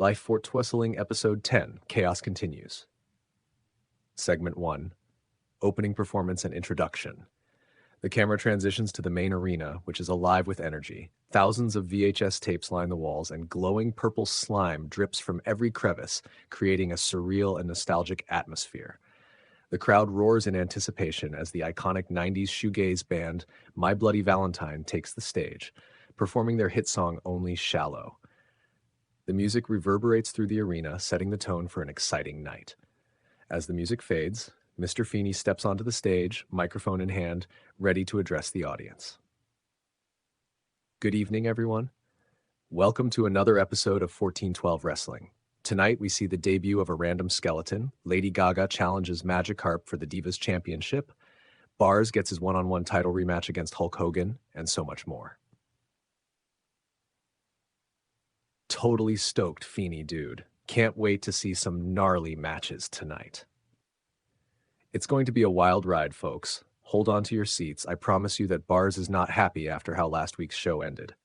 Life Fort Whistling, Episode 10, Chaos Continues. Segment 1, Opening Performance and Introduction. The camera transitions to the main arena, which is alive with energy. Thousands of VHS tapes line the walls, and glowing purple slime drips from every crevice, creating a surreal and nostalgic atmosphere. The crowd roars in anticipation as the iconic 90s shoegaze band My Bloody Valentine takes the stage, performing their hit song Only Shallow. The music reverberates through the arena, setting the tone for an exciting night. As the music fades, Mr. Feeney steps onto the stage, microphone in hand, ready to address the audience. Good evening, everyone. Welcome to another episode of 1412 Wrestling. Tonight, we see the debut of a random skeleton. Lady Gaga challenges Magikarp for the Divas Championship. Bars gets his one-on-one title rematch against Hulk Hogan, and so much more. Totally stoked, Feeney dude. Can't wait to see some gnarly matches tonight. It's going to be a wild ride, folks. Hold on to your seats. I promise you that Bars is not happy after how last week's show ended.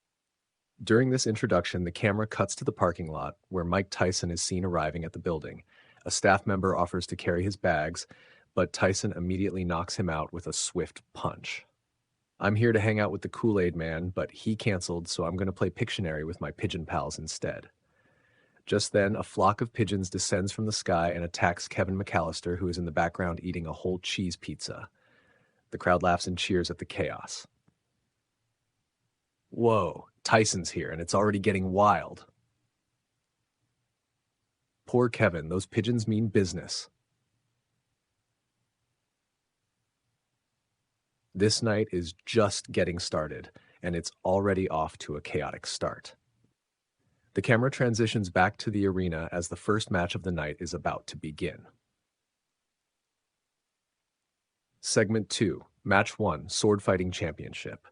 During this introduction, the camera cuts to the parking lot, where Mike Tyson is seen arriving at the building. A staff member offers to carry his bags, but Tyson immediately knocks him out with a swift punch. I'm here to hang out with the Kool-Aid man, but he canceled, so I'm going to play Pictionary with my pigeon pals instead. Just then, a flock of pigeons descends from the sky and attacks Kevin McAllister, who is in the background eating a whole cheese pizza. The crowd laughs and cheers at the chaos. Whoa, Tyson's here, and it's already getting wild. Poor Kevin, those pigeons mean business. This night is just getting started, and it's already off to a chaotic start. The camera transitions back to the arena as the first match of the night is about to begin. Segment 2, Match 1, Sword Fighting Championship.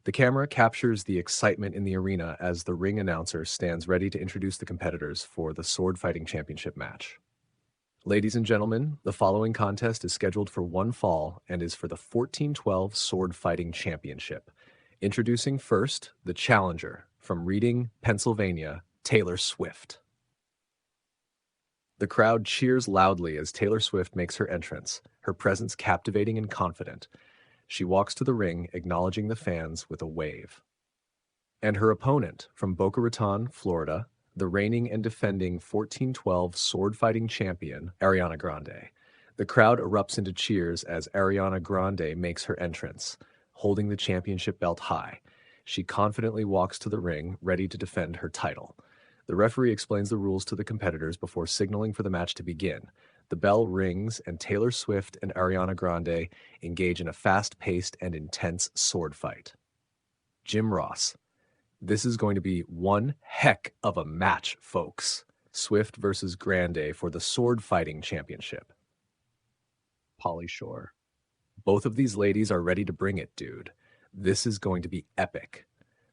The camera captures the excitement in the arena as the ring announcer stands ready to introduce the competitors for the Sword Fighting Championship match. Ladies and gentlemen, the following contest is scheduled for one fall and is for the 1412 Sword Fighting Championship. Introducing first, the challenger, from Reading, Pennsylvania, Taylor Swift. The crowd cheers loudly as Taylor Swift makes her entrance, her presence captivating and confident. She walks to the ring, acknowledging the fans with a wave. And her opponent, from Boca Raton, Florida, the reigning and defending 1412 sword fighting champion, Ariana Grande. The crowd erupts into cheers as Ariana Grande makes her entrance, holding the championship belt high. She confidently walks to the ring, ready to defend her title. The referee explains the rules to the competitors before signaling for the match to begin. The bell rings, and Taylor Swift and Ariana Grande engage in a fast-paced and intense sword fight. Jim Ross. This is going to be one heck of a match, folks. Swift versus Grande for the Sword Fighting Championship. Pauly Shore. Both of these ladies are ready to bring it, dude. This is going to be epic.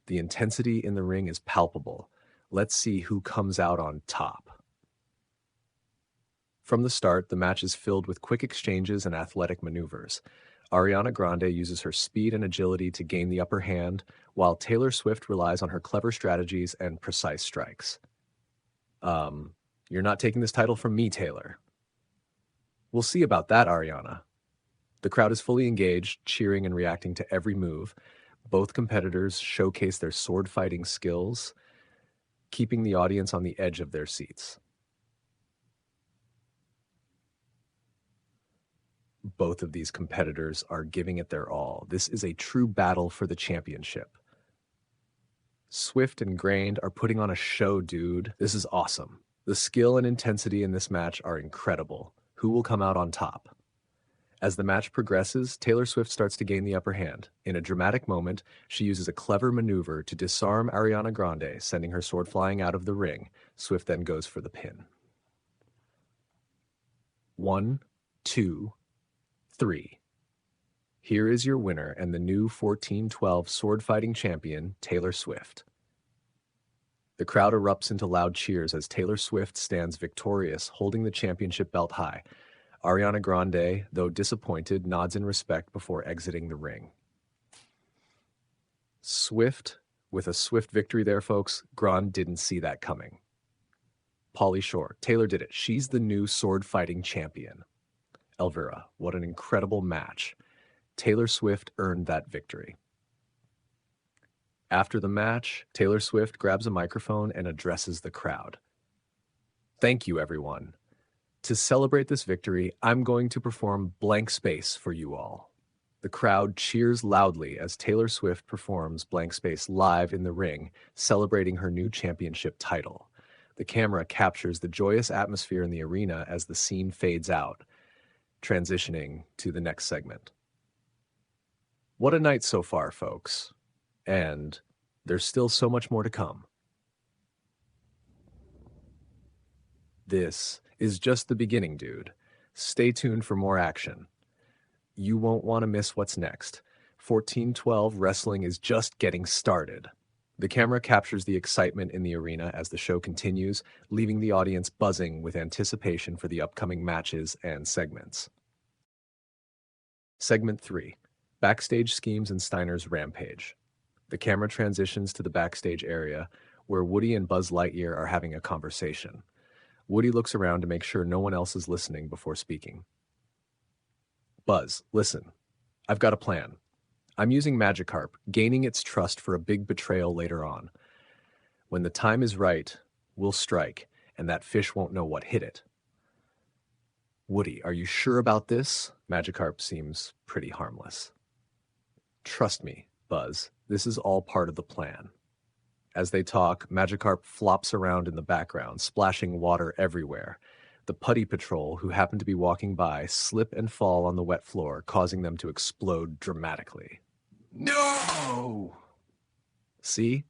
The intensity in the ring is palpable. Let's see who comes out on top. From the start, the match is filled with quick exchanges and athletic maneuvers. Ariana Grande uses her speed and agility to gain the upper hand, while Taylor Swift relies on her clever strategies and precise strikes. You're not taking this title from me, Taylor. We'll see about that, Ariana. The crowd is fully engaged, cheering and reacting to every move. Both competitors showcase their sword-fighting skills, keeping the audience on the edge of their seats. Both of these competitors are giving it their all. This is a true battle for the championship. Swift and Grande are putting on a show, dude. This is awesome. The skill and intensity in this match are incredible. Who will come out on top? As the match progresses, Taylor Swift starts to gain the upper hand. In a dramatic moment, she uses a clever maneuver to disarm Ariana Grande, sending her sword flying out of the ring. Swift then goes for the pin. 1, 2, 3. Here is your winner and the new 1412 sword fighting champion, Taylor Swift. The crowd erupts into loud cheers as Taylor Swift stands victorious, holding the championship belt high. Ariana Grande, though disappointed, nods in respect before exiting the ring. Swift, with a swift victory there, folks. Grande didn't see that coming. Pauly Shore. Taylor did it. She's the new sword fighting champion. Elvira, what an incredible match. Taylor Swift earned that victory. After the match, Taylor Swift grabs a microphone and addresses the crowd. Thank you, everyone. To celebrate this victory, I'm going to perform Blank Space for you all. The crowd cheers loudly as Taylor Swift performs Blank Space live in the ring, celebrating her new championship title. The camera captures the joyous atmosphere in the arena as the scene fades out, transitioning to the next segment. What a night so far, folks. And there's still so much more to come. This is just the beginning, dude. Stay tuned for more action. You won't want to miss what's next. 1412 Wrestling is just getting started. The camera captures the excitement in the arena as the show continues, leaving the audience buzzing with anticipation for the upcoming matches and segments. Segment 3. Backstage Schemes and Steiner's Rampage. The camera transitions to the backstage area, where Woody and Buzz Lightyear are having a conversation. Woody looks around to make sure no one else is listening before speaking. Buzz, listen. I've got a plan. I'm using Magikarp, gaining its trust for a big betrayal later on. When the time is right, we'll strike, and that fish won't know what hit it. Woody, are you sure about this? Magikarp seems pretty harmless. Trust me, Buzz, this is all part of the plan. As they talk, Magikarp flops around in the background, splashing water everywhere. The Putty Patrol, who happen to be walking by, slip and fall on the wet floor, causing them to explode dramatically. No! See?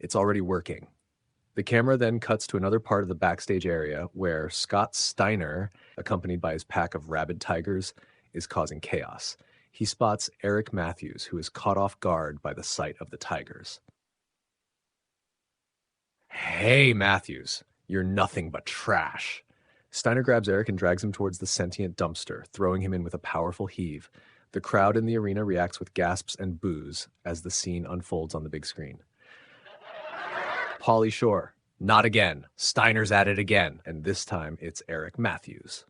It's already working. The camera then cuts to another part of the backstage area where Scott Steiner, accompanied by his pack of rabid tigers, is causing chaos. He spots Eric Matthews, who is caught off guard by the sight of the tigers. Hey, Matthews, you're nothing but trash. Steiner grabs Eric and drags him towards the sentient dumpster, throwing him in with a powerful heave. The crowd in the arena reacts with gasps and boos as the scene unfolds on the big screen. Pauly Shore, not again. Steiner's at it again, and this time it's Eric Matthews.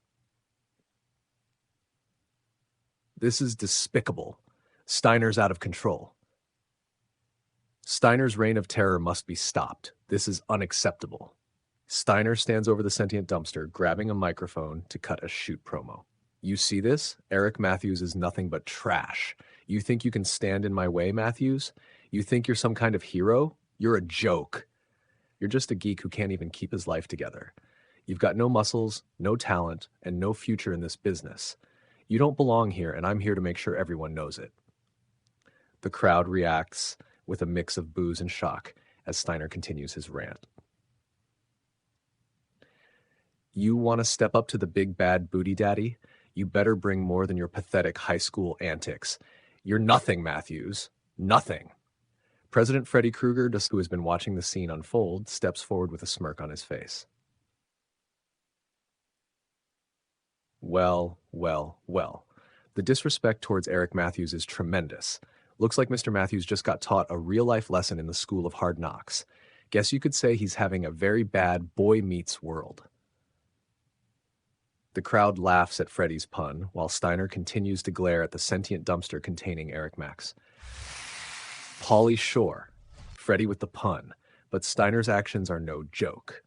This is despicable. Steiner's out of control. Steiner's reign of terror must be stopped. This is unacceptable. Steiner stands over the sentient dumpster, grabbing a microphone to cut a shoot promo. You see this? Eric Matthews is nothing but trash. You think you can stand in my way, Matthews? You think you're some kind of hero? You're a joke. You're just a geek who can't even keep his life together. You've got no muscles, no talent, and no future in this business. You don't belong here, and I'm here to make sure everyone knows it. The crowd reacts with a mix of boos and shock as Steiner continues his rant. You want to step up to the big bad booty daddy? You better bring more than your pathetic high school antics. You're nothing, Matthews. Nothing. President Freddy Krueger, who has been watching the scene unfold, steps forward with a smirk on his face. Well. The disrespect towards Eric Matthews is tremendous. Looks like Mr. Matthews just got taught a real-life lesson in the School of Hard Knocks. Guess you could say he's having a very bad boy meets world. The crowd laughs at Freddy's pun, while Steiner continues to glare at the sentient dumpster containing Eric Max. Pauly Shore, Freddy with the pun, but Steiner's actions are no joke.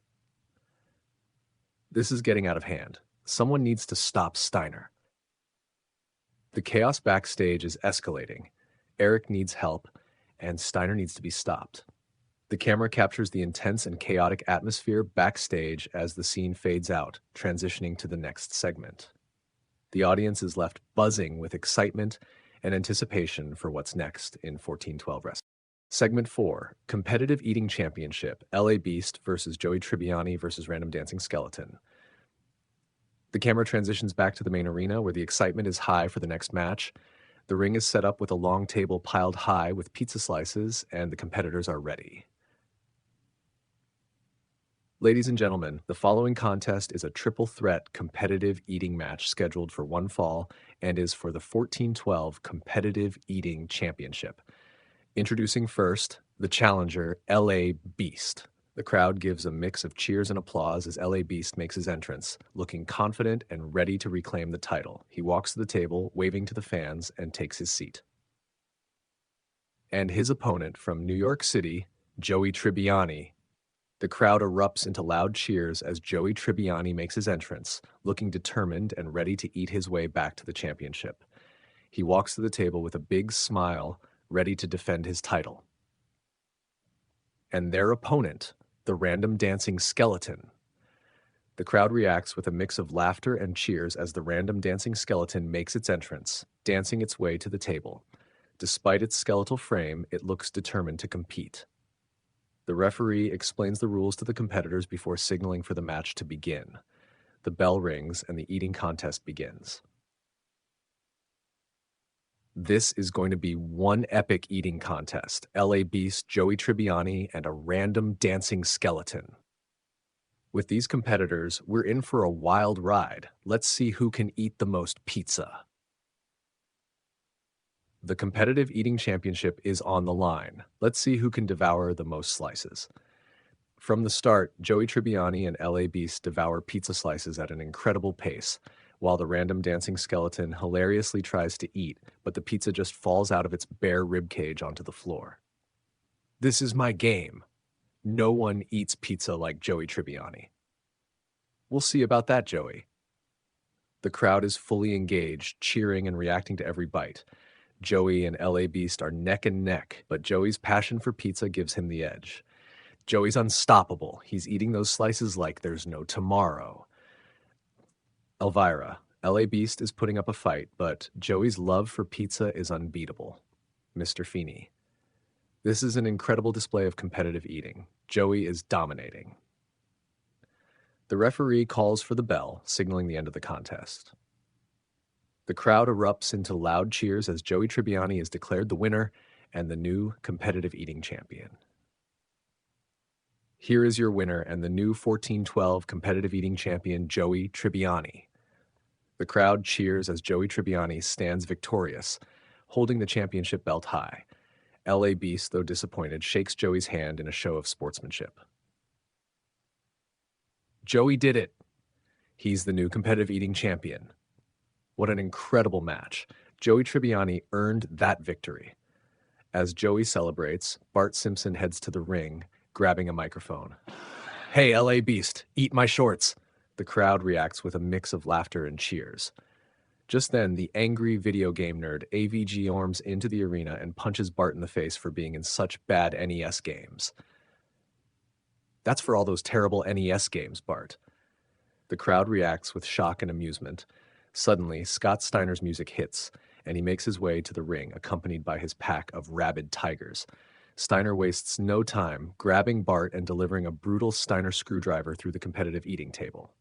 This is getting out of hand. Someone needs to stop Steiner. The chaos backstage is escalating. Eric needs help, and Steiner needs to be stopped. The camera captures the intense and chaotic atmosphere backstage as the scene fades out, transitioning to the next segment. The audience is left buzzing with excitement and anticipation for what's next in 1412 Wrestling. Segment 4, Competitive Eating Championship, LA Beast versus Joey Tribbiani versus Random Dancing Skeleton. The camera transitions back to the main arena where the excitement is high for the next match. The ring is set up with a long table piled high with pizza slices, and the competitors are ready. Ladies and gentlemen, the following contest is a triple threat competitive eating match scheduled for one fall and is for the 1412 Competitive Eating Championship. Introducing first, the challenger, LA Beast. The crowd gives a mix of cheers and applause as LA Beast makes his entrance, looking confident and ready to reclaim the title. He walks to the table, waving to the fans, and takes his seat. And his opponent from New York City, Joey Tribbiani. The crowd erupts into loud cheers as Joey Tribbiani makes his entrance, looking determined and ready to eat his way back to the championship. He walks to the table with a big smile, ready to defend his title. And their opponent, the random dancing skeleton. The crowd reacts with a mix of laughter and cheers as the random dancing skeleton makes its entrance, dancing its way to the table. Despite its skeletal frame, it looks determined to compete. The referee explains the rules to the competitors before signaling for the match to begin. The bell rings and the eating contest begins. This is going to be one epic eating contest. LA Beast, Joey Tribbiani, and a random dancing skeleton. With these competitors, we're in for a wild ride. Let's see who can eat the most pizza. The competitive eating championship is on the line. Let's see who can devour the most slices. From the start, Joey Tribbiani and LA Beast devour pizza slices at an incredible pace, while the random dancing skeleton hilariously tries to eat, but the pizza just falls out of its bare ribcage onto the floor. This is my game. No one eats pizza like Joey Tribbiani. We'll see about that, Joey. The crowd is fully engaged, cheering and reacting to every bite. Joey and LA Beast are neck and neck, but Joey's passion for pizza gives him the edge. Joey's unstoppable. He's eating those slices like there's no tomorrow. Elvira, LA Beast is putting up a fight, but Joey's love for pizza is unbeatable. Mr. Feeney. This is an incredible display of competitive eating. Joey is dominating. The referee calls for the bell, signaling the end of the contest. The crowd erupts into loud cheers as Joey Tribbiani is declared the winner and the new competitive eating champion. Here is your winner and the new 1412 competitive eating champion, Joey Tribbiani. The crowd cheers as Joey Tribbiani stands victorious, holding the championship belt high. LA Beast, though disappointed, shakes Joey's hand in a show of sportsmanship. Joey did it. He's the new competitive eating champion. What an incredible match. Joey Tribbiani earned that victory. As Joey celebrates, Bart Simpson heads to the ring, grabbing a microphone. Hey, LA Beast, eat my shorts. The crowd reacts with a mix of laughter and cheers. Just then, the angry video game nerd AVG orms into the arena and punches Bart in the face for being in such bad NES games. That's for all those terrible NES games, Bart. The crowd reacts with shock and amusement. Suddenly, Scott Steiner's music hits, and he makes his way to the ring, accompanied by his pack of rabid tigers. Steiner wastes no time, grabbing Bart and delivering a brutal Steiner screwdriver through the competitive eating table.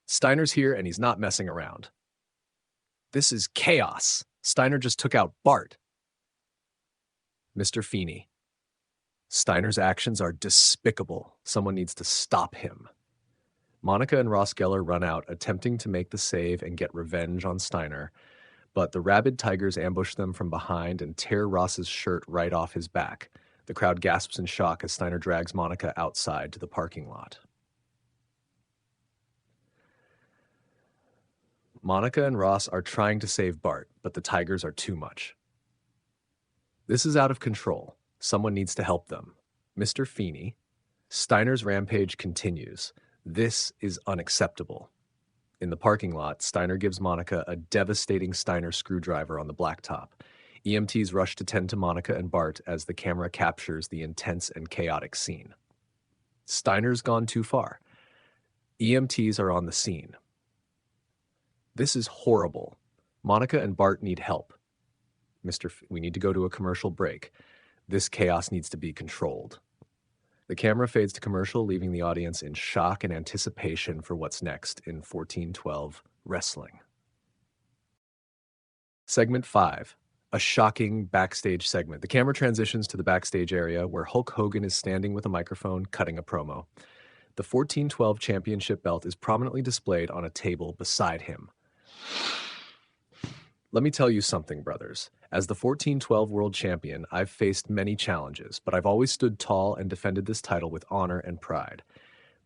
Steiner's here, and he's not messing around. This is chaos. Steiner just took out Bart. Mr. Feeney. Steiner's actions are despicable. Someone needs to stop him. Monica and Ross Geller run out, attempting to make the save and get revenge on Steiner, but the rabid tigers ambush them from behind and tear Ross's shirt right off his back. The crowd gasps in shock as Steiner drags Monica outside to the parking lot. Monica and Ross are trying to save Bart, but the tigers are too much. This is out of control. Someone needs to help them. Mr. Feeney. Steiner's rampage continues. This is unacceptable. In the parking lot, Steiner gives Monica a devastating Steiner screwdriver on the blacktop. EMTs rush to tend to Monica and Bart as the camera captures the intense and chaotic scene. Steiner's gone too far. EMTs are on the scene. This is horrible. Monica and Bart need help. We need to go to a commercial break. This chaos needs to be controlled. The camera fades to commercial, leaving the audience in shock and anticipation for what's next in 1412 Wrestling. Segment 5. A shocking backstage segment. The camera transitions to the backstage area where Hulk Hogan is standing with a microphone, cutting a promo. The 1412 championship belt is prominently displayed on a table beside him. Let me tell you something, brothers. As the 1412 world champion, I've faced many challenges, but I've always stood tall and defended this title with honor and pride.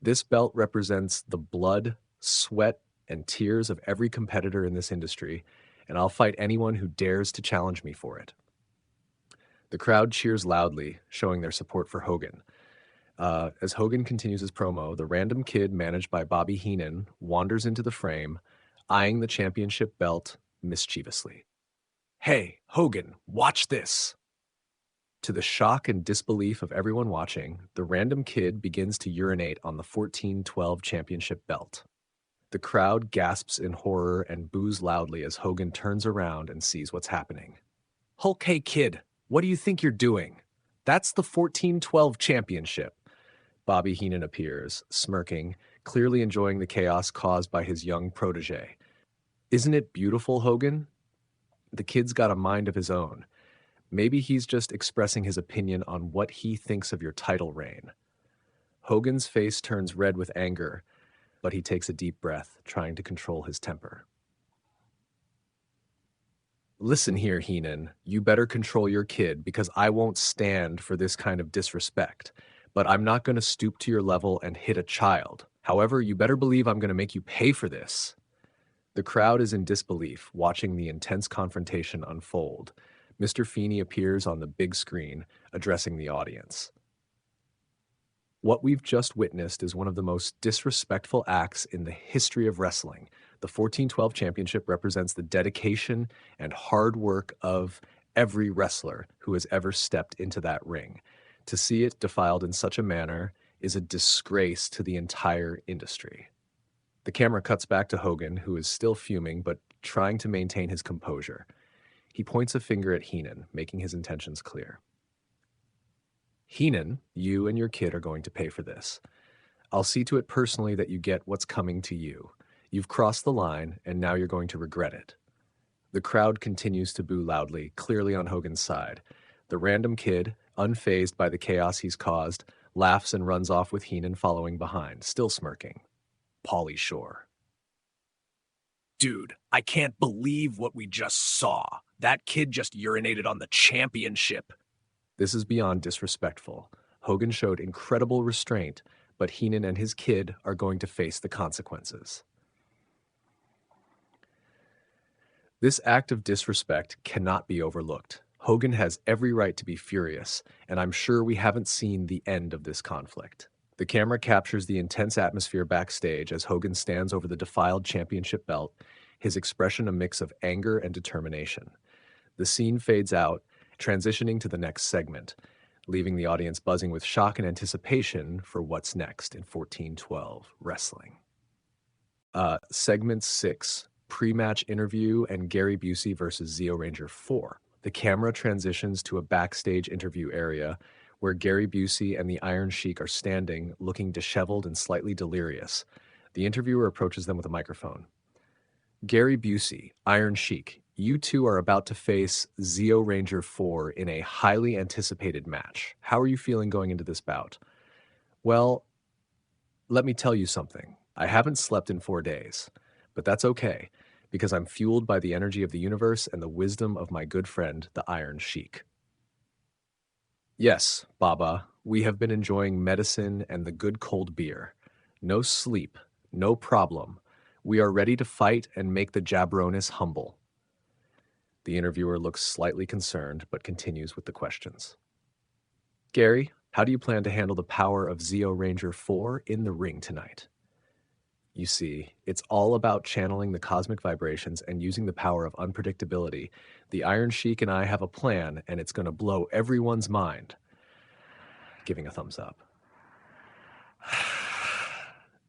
This belt represents the blood, sweat, and tears of every competitor in this industry, and I'll fight anyone who dares to challenge me for it. The crowd cheers loudly, showing their support for Hogan. As Hogan continues his promo, the random kid managed by Bobby Heenan wanders into the frame, eyeing the championship belt mischievously. "Hey, Hogan, watch this!" To the shock and disbelief of everyone watching, the random kid begins to urinate on the 1412 championship belt. The crowd gasps in horror and boos loudly as Hogan turns around and sees what's happening. "Hulk, hey kid, what do you think you're doing? That's the 1412 championship." Bobby Heenan appears, smirking, clearly enjoying the chaos caused by his young protege. "Isn't it beautiful, Hogan?" The kid's got a mind of his own. Maybe he's just expressing his opinion on what he thinks of your title reign. Hogan's face turns red with anger, but he takes a deep breath, trying to control his temper. "Listen here, Heenan, you better control your kid because I won't stand for this kind of disrespect. But I'm not going to stoop to your level and hit a child. However, you better believe I'm going to make you pay for this." The crowd is in disbelief, watching the intense confrontation unfold. Mr. Feeney appears on the big screen, addressing the audience. "What we've just witnessed is one of the most disrespectful acts in the history of wrestling. The 1412 Championship represents the dedication and hard work of every wrestler who has ever stepped into that ring. To see it defiled in such a manner is a disgrace to the entire industry." The camera cuts back to Hogan, who is still fuming but trying to maintain his composure. He points a finger at Heenan, making his intentions clear. "Heenan, you and your kid are going to pay for this. I'll see to it personally that you get what's coming to you. You've crossed the line, and now you're going to regret it." The crowd continues to boo loudly, clearly on Hogan's side. The random kid, unfazed by the chaos he's caused, laughs and runs off with Heenan following behind, still smirking. Pauly Shore: "Dude, I can't believe what we just saw. That kid just urinated on the championship." This is beyond disrespectful. Hogan showed incredible restraint, but Heenan and his kid are going to face the consequences. This act of disrespect cannot be overlooked. Hogan has every right to be furious, and I'm sure we haven't seen the end of this conflict. The camera captures the intense atmosphere backstage as Hogan stands over the defiled championship belt, his expression a mix of anger and determination. The scene fades out, transitioning to the next segment, leaving the audience buzzing with shock and anticipation for what's next in 1412 wrestling. Segment 6, pre-match interview and Gary Busey versus Zeo Ranger 4. The camera transitions to a backstage interview area where Gary Busey and the Iron Sheik are standing, looking disheveled and slightly delirious. The interviewer approaches them with a microphone. "Gary Busey, Iron Sheik, you two are about to face Zeo Ranger 4 in a highly anticipated match. How are you feeling going into this bout?" "Well, let me tell you something. I haven't slept in 4 days, but that's okay, because I'm fueled by the energy of the universe and the wisdom of my good friend, the Iron Sheik." "Yes, Baba, we have been enjoying medicine and the good cold beer. No sleep, no problem. We are ready to fight and make the jabronis humble." The interviewer looks slightly concerned, but continues with the questions. "Gary, how do you plan to handle the power of Zeo Ranger 4 in the ring tonight?" You see, it's all about channeling the cosmic vibrations and using the power of unpredictability. The Iron Sheik and I have a plan, and it's going to blow everyone's mind. Giving a thumbs up.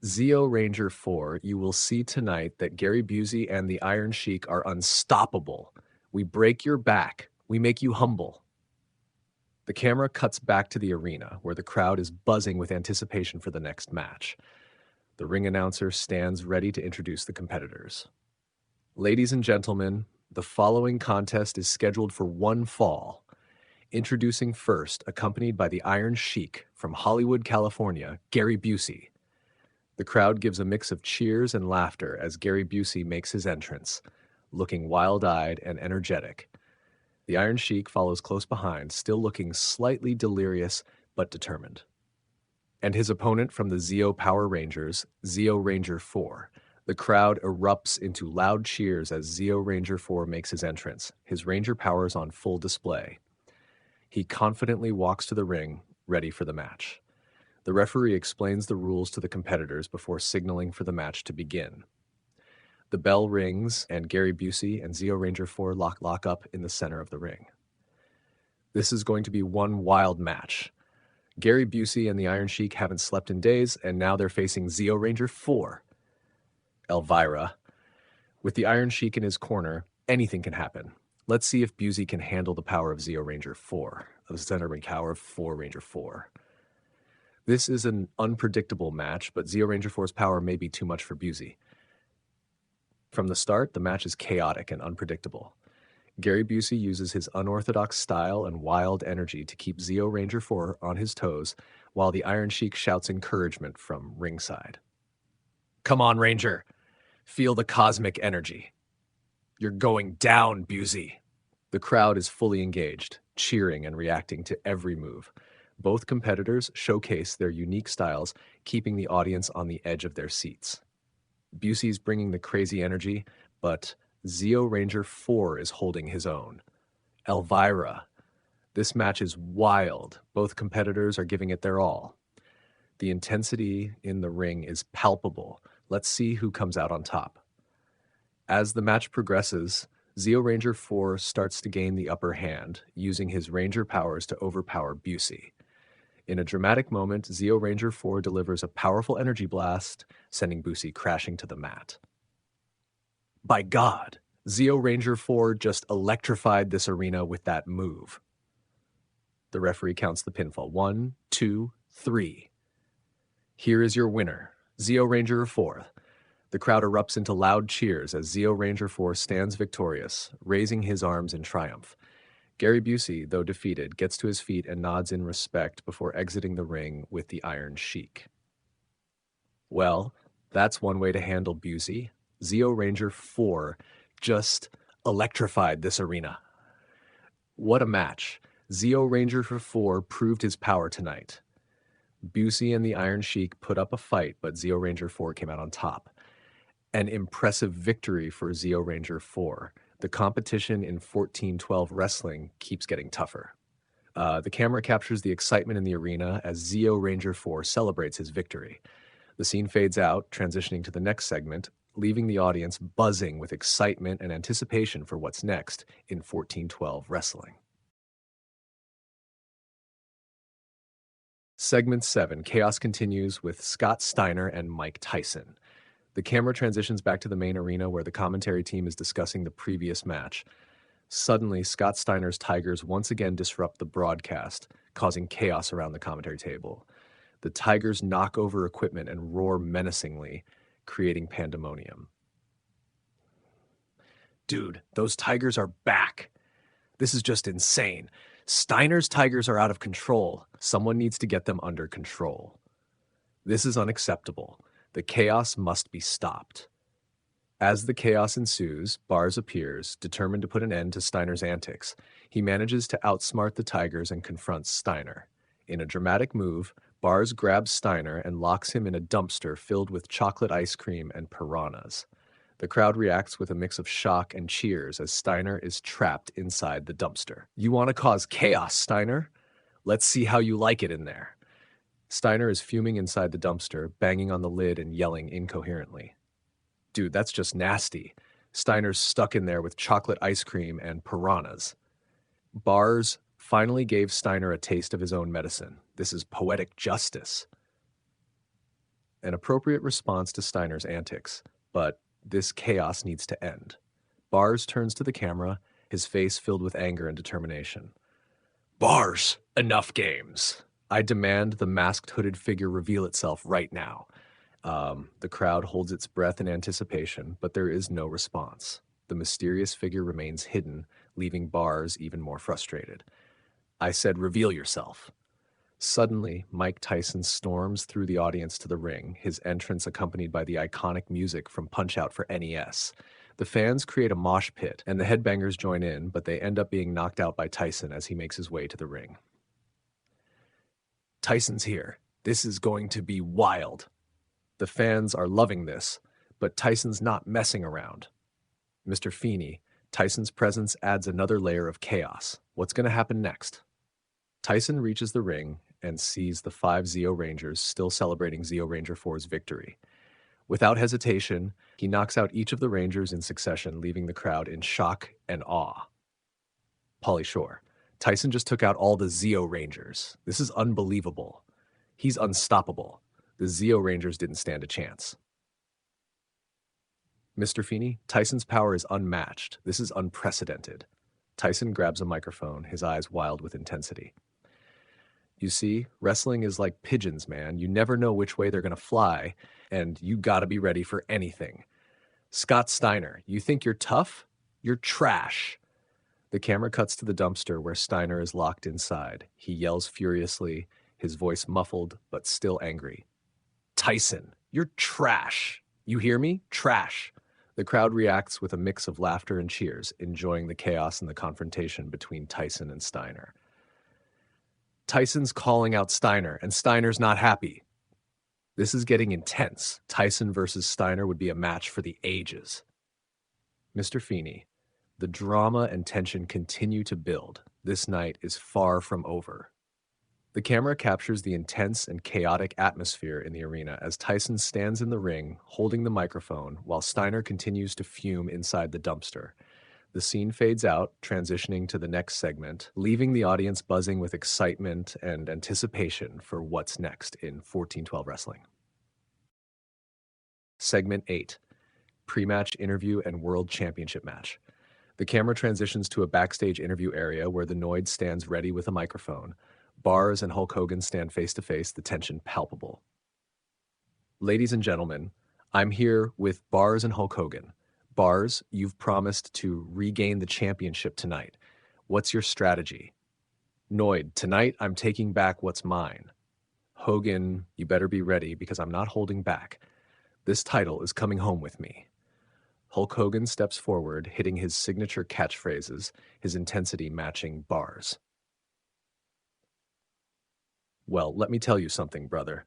Zeo Ranger 4, you will see tonight that Gary Busey and the Iron Sheik are unstoppable. We break your back. We make you humble. The camera cuts back to the arena, where the crowd is buzzing with anticipation for the next match. The ring announcer stands ready to introduce the competitors. "Ladies and gentlemen, the following contest is scheduled for one fall. Introducing first, accompanied by the Iron Sheik from Hollywood, California, Gary Busey." The crowd gives a mix of cheers and laughter as Gary Busey makes his entrance. looking wild-eyed and energetic. The Iron Sheik follows close behind, still looking slightly delirious but determined. And his opponent from the Zeo Power Rangers, Zeo Ranger 4. The crowd erupts into loud cheers as Zeo Ranger 4 makes his entrance, his Ranger powers on full display. He confidently walks to the ring, ready for the match. The referee explains the rules to the competitors before signaling for the match to begin. The bell rings, and Gary Busey and Zeo Ranger 4 lock up in the center of the ring. This is going to be one wild match. Gary Busey and the Iron Sheik haven't slept in days, and now they're facing Zeo Ranger 4. Elvira. With the Iron Sheik in his corner, anything can happen. Let's see if Busey can handle the power of Zeo Ranger 4, the center ring power of 4 Ranger 4. This is an unpredictable match, but Zeo Ranger 4's power may be too much for Busey. From the start, the match is chaotic and unpredictable. Gary Busey uses his unorthodox style and wild energy to keep Zeo Ranger 4 on his toes, while the Iron Sheik shouts encouragement from ringside. Come on, Ranger. Feel the cosmic energy. You're going down, Busey. The crowd is fully engaged, cheering and reacting to every move. Both competitors showcase their unique styles, keeping the audience on the edge of their seats. Busey's bringing the crazy energy, but Zeo Ranger 4 is holding his own. Elvira. This match is wild. Both competitors are giving it their all. The intensity in the ring is palpable. Let's see who comes out on top. As the match progresses, Zeo Ranger 4 starts to gain the upper hand, using his Ranger powers to overpower Busey. In a dramatic moment, Zeo Ranger 4 delivers a powerful energy blast, sending Busey crashing to the mat. By God, Zeo Ranger 4 just electrified this arena with that move. The referee counts the pinfall. 1, 2, 3. Here is your winner, Zeo Ranger 4. The crowd erupts into loud cheers as Zeo Ranger 4 stands victorious, raising his arms in triumph. Gary Busey, though defeated, gets to his feet and nods in respect before exiting the ring with the Iron Sheik. Well, that's one way to handle Busey. Zeo Ranger 4 just electrified this arena. What a match. Zeo Ranger 4 proved his power tonight. Busey and the Iron Sheik put up a fight, but Zeo Ranger 4 came out on top. An impressive victory for Zeo Ranger 4. The competition in 1412 wrestling keeps getting tougher. The camera captures the excitement in the arena as Zeo Ranger 4 celebrates his victory. The scene fades out, transitioning to the next segment, leaving the audience buzzing with excitement and anticipation for what's next in 1412 wrestling. Segment 7, Chaos continues with Scott Steiner and Mike Tyson. The camera transitions back to the main arena where the commentary team is discussing the previous match. Suddenly, Scott Steiner's Tigers once again disrupt the broadcast, causing chaos around the commentary table. The Tigers knock over equipment and roar menacingly, creating pandemonium. Dude, those Tigers are back. This is just insane. Steiner's Tigers are out of control. Someone needs to get them under control. This is unacceptable. The chaos must be stopped. As the chaos ensues, Bars appears, determined to put an end to Steiner's antics. He manages to outsmart the Tigers and confronts Steiner. In a dramatic move, Bars grabs Steiner and locks him in a dumpster filled with chocolate ice cream and piranhas. The crowd reacts with a mix of shock and cheers as Steiner is trapped inside the dumpster. You want to cause chaos, Steiner? Let's see how you like it in there. Steiner is fuming inside the dumpster, banging on the lid and yelling incoherently. Dude, that's just nasty. Steiner's stuck in there with chocolate ice cream and piranhas. Bars finally gave Steiner a taste of his own medicine. This is poetic justice. An appropriate response to Steiner's antics, but this chaos needs to end. Bars turns to the camera, his face filled with anger and determination. Bars, enough games. I demand the masked hooded figure reveal itself right now. The crowd holds its breath in anticipation, but there is no response. The mysterious figure remains hidden, leaving Bars even more frustrated. I said, reveal yourself. Suddenly, Mike Tyson storms through the audience to the ring, his entrance accompanied by the iconic music from Punch-Out for NES. The fans create a mosh pit, and the headbangers join in, but they end up being knocked out by Tyson as he makes his way to the ring. Tyson's here. This is going to be wild. The fans are loving this, but Tyson's not messing around. Mr. Feeney, Tyson's presence adds another layer of chaos. What's going to happen next? Tyson reaches the ring and sees the 5 Zeo Rangers still celebrating Zeo Ranger 4's victory. Without hesitation, he knocks out each of the Rangers in succession, leaving the crowd in shock and awe. Pauly Shore, Tyson just took out all the Zeo Rangers. This is unbelievable. He's unstoppable. The Zeo Rangers didn't stand a chance. Mr. Feeney, Tyson's power is unmatched. This is unprecedented. Tyson grabs a microphone, his eyes wild with intensity. You see, wrestling is like pigeons, man. You never know which way they're going to fly, and you got to be ready for anything. Scott Steiner, you think you're tough? You're trash. The camera cuts to the dumpster where Steiner is locked inside. He yells furiously, his voice muffled but still angry. Tyson, you're trash. You hear me? Trash. The crowd reacts with a mix of laughter and cheers, enjoying the chaos and the confrontation between Tyson and Steiner. Tyson's calling out Steiner, and Steiner's not happy. This is getting intense. Tyson versus Steiner would be a match for the ages. Mr. Feeney, the drama and tension continue to build. This night is far from over. The camera captures the intense and chaotic atmosphere in the arena as Tyson stands in the ring, holding the microphone, while Steiner continues to fume inside the dumpster. The scene fades out, transitioning to the next segment, leaving the audience buzzing with excitement and anticipation for what's next in 1412 Wrestling. Segment 8, Pre-match interview and World Championship match. The camera transitions to a backstage interview area where the Noid stands ready with a microphone. Bars and Hulk Hogan stand face-to-face, the tension palpable. Ladies and gentlemen, I'm here with Bars and Hulk Hogan. Bars, you've promised to regain the championship tonight. What's your strategy? Noid, tonight I'm taking back what's mine. Hogan, you better be ready because I'm not holding back. This title is coming home with me. Hulk Hogan steps forward, hitting his signature catchphrases, his intensity matching Bars. Well, let me tell you something, brother.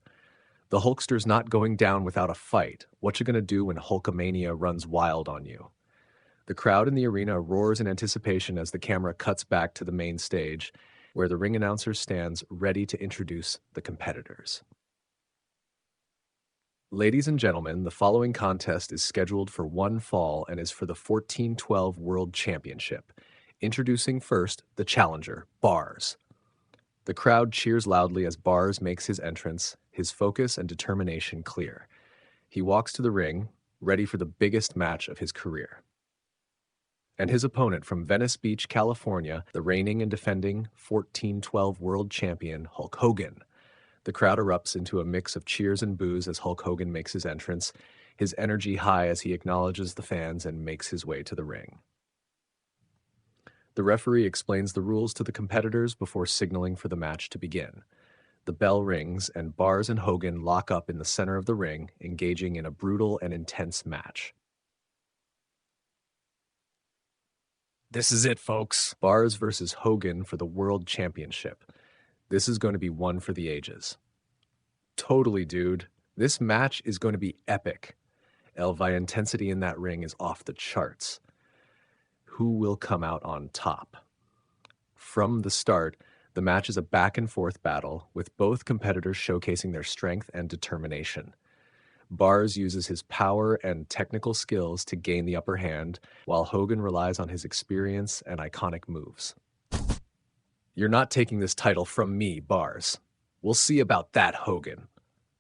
The Hulkster's not going down without a fight. What you gonna do when Hulkamania runs wild on you? The crowd in the arena roars in anticipation as the camera cuts back to the main stage, where the ring announcer stands ready to introduce the competitors. Ladies and gentlemen, the following contest is scheduled for one fall and is for the 1412 World Championship. Introducing first, the challenger, Bars. The crowd cheers loudly as Bars makes his entrance, his focus and determination clear. He walks to the ring, ready for the biggest match of his career. And his opponent from Venice Beach, California, the reigning and defending 1412 World Champion, Hulk Hogan. The crowd erupts into a mix of cheers and boos as Hulk Hogan makes his entrance, his energy high as he acknowledges the fans and makes his way to the ring. The referee explains the rules to the competitors before signaling for the match to begin. The bell rings, and Bars and Hogan lock up in the center of the ring, engaging in a brutal and intense match. This is it, folks. Bars versus Hogan for the World Championship. This is going to be one for the ages. Totally, dude. This match is going to be epic. Elvi intensity in that ring is off the charts. Who will come out on top? From the start, the match is a back-and-forth battle, with both competitors showcasing their strength and determination. Bars uses his power and technical skills to gain the upper hand, while Hogan relies on his experience and iconic moves. You're not taking this title from me, Bars. We'll see about that, Hogan.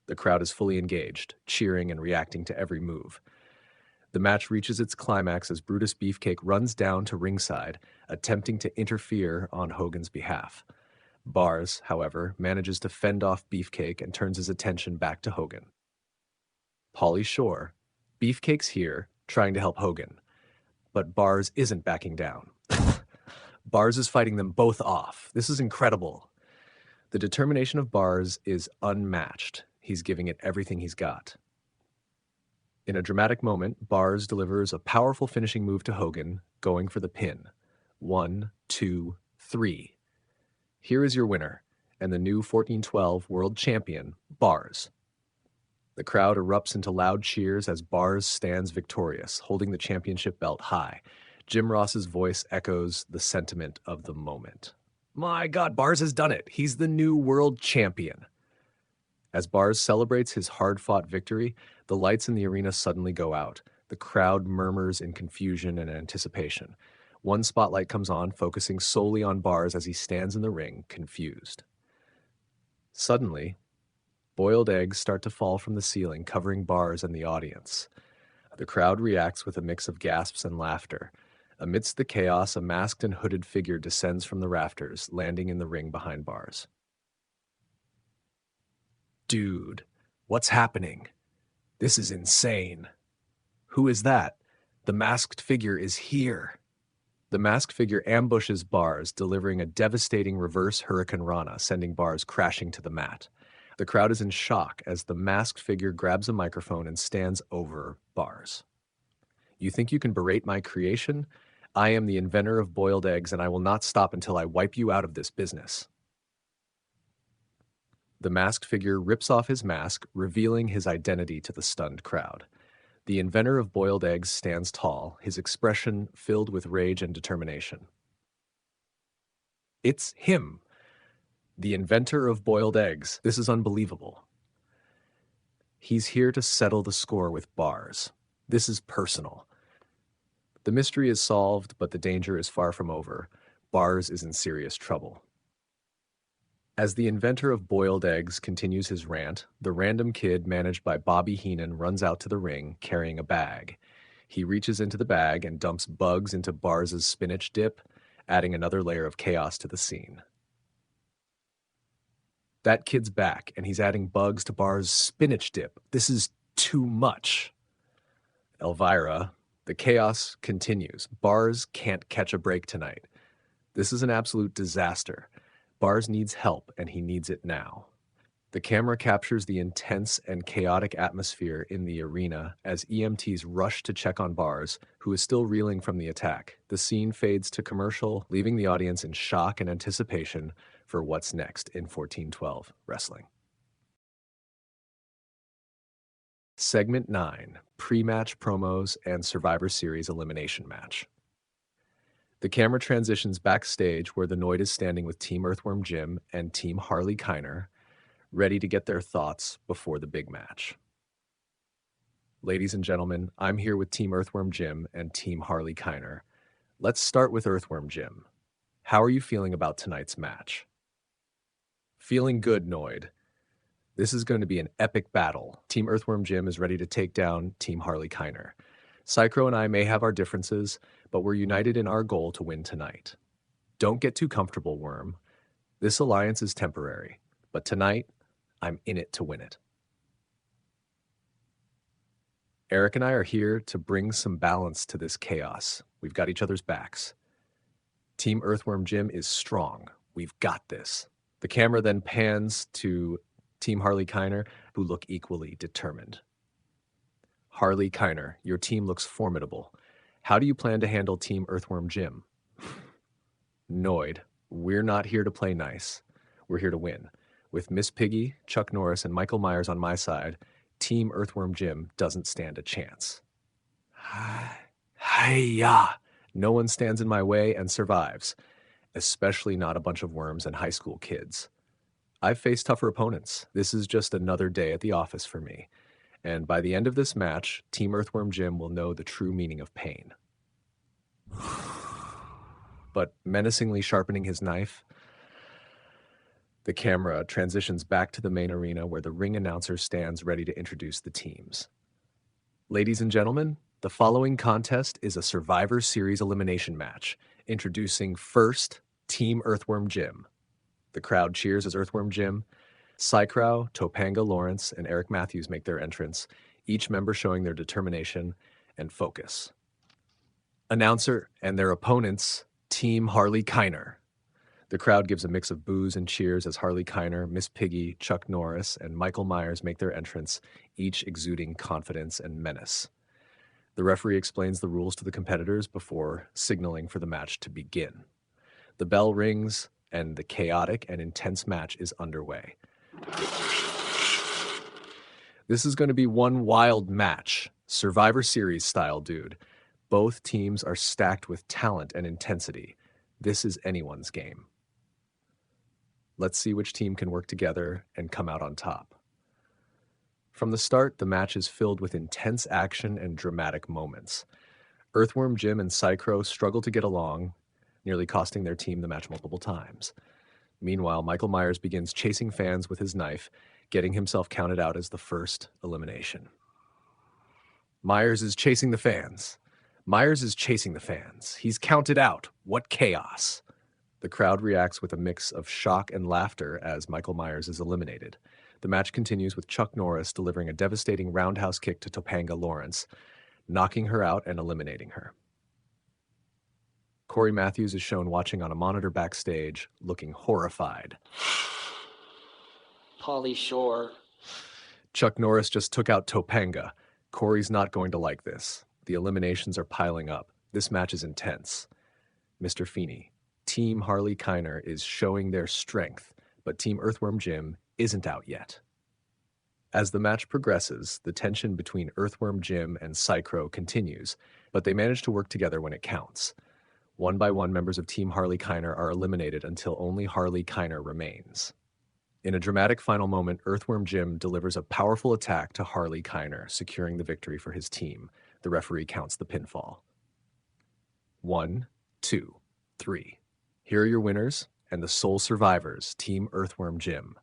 The crowd is fully engaged, cheering and reacting to every move. The match reaches its climax as Brutus Beefcake runs down to ringside, attempting to interfere on Hogan's behalf. Bars, however, manages to fend off Beefcake and turns his attention back to Hogan. Pauly Shore, Beefcake's here, trying to help Hogan. But Bars isn't backing down. Bars is fighting them both off. This is incredible. The determination of Bars is unmatched. He's giving it everything he's got. In a dramatic moment, Bars delivers a powerful finishing move to Hogan, going for the pin. 1, 2, 3. Here is your winner, and the new 1412 world champion, Bars. The crowd erupts into loud cheers as Bars stands victorious, holding the championship belt high. Jim Ross's voice echoes the sentiment of the moment. My God, Bars has done it. He's the new world champion. As Bars celebrates his hard-fought victory, the lights in the arena suddenly go out. The crowd murmurs in confusion and anticipation. One spotlight comes on, focusing solely on Bars as he stands in the ring, confused. Suddenly, boiled eggs start to fall from the ceiling, covering Bars and the audience. The crowd reacts with a mix of gasps and laughter. Amidst the chaos, a masked and hooded figure descends from the rafters, landing in the ring behind Bars. Dude, what's happening? This is insane. Who is that? The masked figure is here. The masked figure ambushes Bars, delivering a devastating reverse Hurricane Rana, sending Bars crashing to the mat. The crowd is in shock as the masked figure grabs a microphone and stands over Bars. You think you can berate my creation? I am the inventor of boiled eggs, and I will not stop until I wipe you out of this business. The masked figure rips off his mask, revealing his identity to the stunned crowd. The inventor of boiled eggs stands tall, his expression filled with rage and determination. It's him, the inventor of boiled eggs. This is unbelievable. He's here to settle the score with Bars. This is personal. The mystery is solved, but the danger is far from over. Bars is in serious trouble. As the inventor of boiled eggs continues his rant, the random kid managed by Bobby Heenan runs out to the ring carrying a bag. He reaches into the bag and dumps bugs into Bars' spinach dip, adding another layer of chaos to the scene. That kid's back, and he's adding bugs to Bars' spinach dip. This is too much. Elvira, the chaos continues. Bars can't catch a break tonight. This is an absolute disaster. Bars needs help, and he needs it now. The camera captures the intense and chaotic atmosphere in the arena as EMTs rush to check on Bars, who is still reeling from the attack. The scene fades to commercial, leaving the audience in shock and anticipation for what's next in 1412 wrestling. Segment 9, Pre-Match Promos and Survivor Series Elimination Match. The camera transitions backstage where the Noid is standing with Team Earthworm Jim and Team Harley Keiner, ready to get their thoughts before the big match. Ladies and gentlemen, I'm here with Team Earthworm Jim and Team Harley Keiner. Let's start with Earthworm Jim. How are you feeling about tonight's match? Feeling good, Noid. This is going to be an epic battle. Team Earthworm Jim is ready to take down Team Harley Keiner. Psycrow and I may have our differences, but we're united in our goal to win tonight. Don't get too comfortable, Worm. This alliance is temporary, but tonight, I'm in it to win it. Eric and I are here to bring some balance to this chaos. We've got each other's backs. Team Earthworm Jim is strong. We've got this. The camera then pans to Team Harley Keiner, who look equally determined. Harley Keiner, your team looks formidable. How do you plan to handle Team Earthworm Jim? Noid, we're not here to play nice. We're here to win. With Miss Piggy, Chuck Norris, and Michael Myers on my side, Team Earthworm Jim doesn't stand a chance. Hi-ya! No one stands in my way and survives, especially not a bunch of worms and high school kids. I've faced tougher opponents. This is just another day at the office for me. And by the end of this match, Team Earthworm Jim will know the true meaning of pain. But menacingly sharpening his knife, the camera transitions back to the main arena where the ring announcer stands ready to introduce the teams. Ladies and gentlemen, the following contest is a Survivor Series elimination match. Introducing first, Team Earthworm Jim. The crowd cheers as Earthworm Jim, Psycrow, Topanga Lawrence, and Eric Matthews make their entrance, each member showing their determination and focus. Announcer and their opponents, Team Harley Keiner. The crowd gives a mix of boos and cheers as Harley Keiner, Miss Piggy, Chuck Norris, and Michael Myers make their entrance, each exuding confidence and menace. The referee explains the rules to the competitors before signaling for the match to begin. The bell rings, and the chaotic and intense match is underway. This is going to be one wild match, Survivor Series style, dude. Both teams are stacked with talent and intensity. This is anyone's game. Let's see which team can work together and come out on top. From the start, the match is filled with intense action and dramatic moments. Earthworm Jim and Psycrow struggle to get along, nearly costing their team the match multiple times. Meanwhile, Michael Myers begins chasing fans with his knife, getting himself counted out as the first elimination. Myers is chasing the fans. Myers is chasing the fans. He's counted out. What chaos! The crowd reacts with a mix of shock and laughter as Michael Myers is eliminated. The match continues with Chuck Norris delivering a devastating roundhouse kick to Topanga Lawrence, knocking her out and eliminating her. Corey Matthews is shown watching on a monitor backstage, looking horrified. Pauly Shore. Chuck Norris just took out Topanga. Corey's not going to like this. The eliminations are piling up. This match is intense. Mr. Feeney, Team Harley Keiner is showing their strength, but Team Earthworm Jim isn't out yet. As the match progresses, the tension between Earthworm Jim and Psycrow continues, but they manage to work together when it counts. One by one, members of Team Harley Keiner are eliminated until only Harley Keiner remains. In a dramatic final moment, Earthworm Jim delivers a powerful attack to Harley Keiner, securing the victory for his team. The referee counts the pinfall. 1, 2, 3. Here are your winners and the sole survivors, Team Earthworm Jim.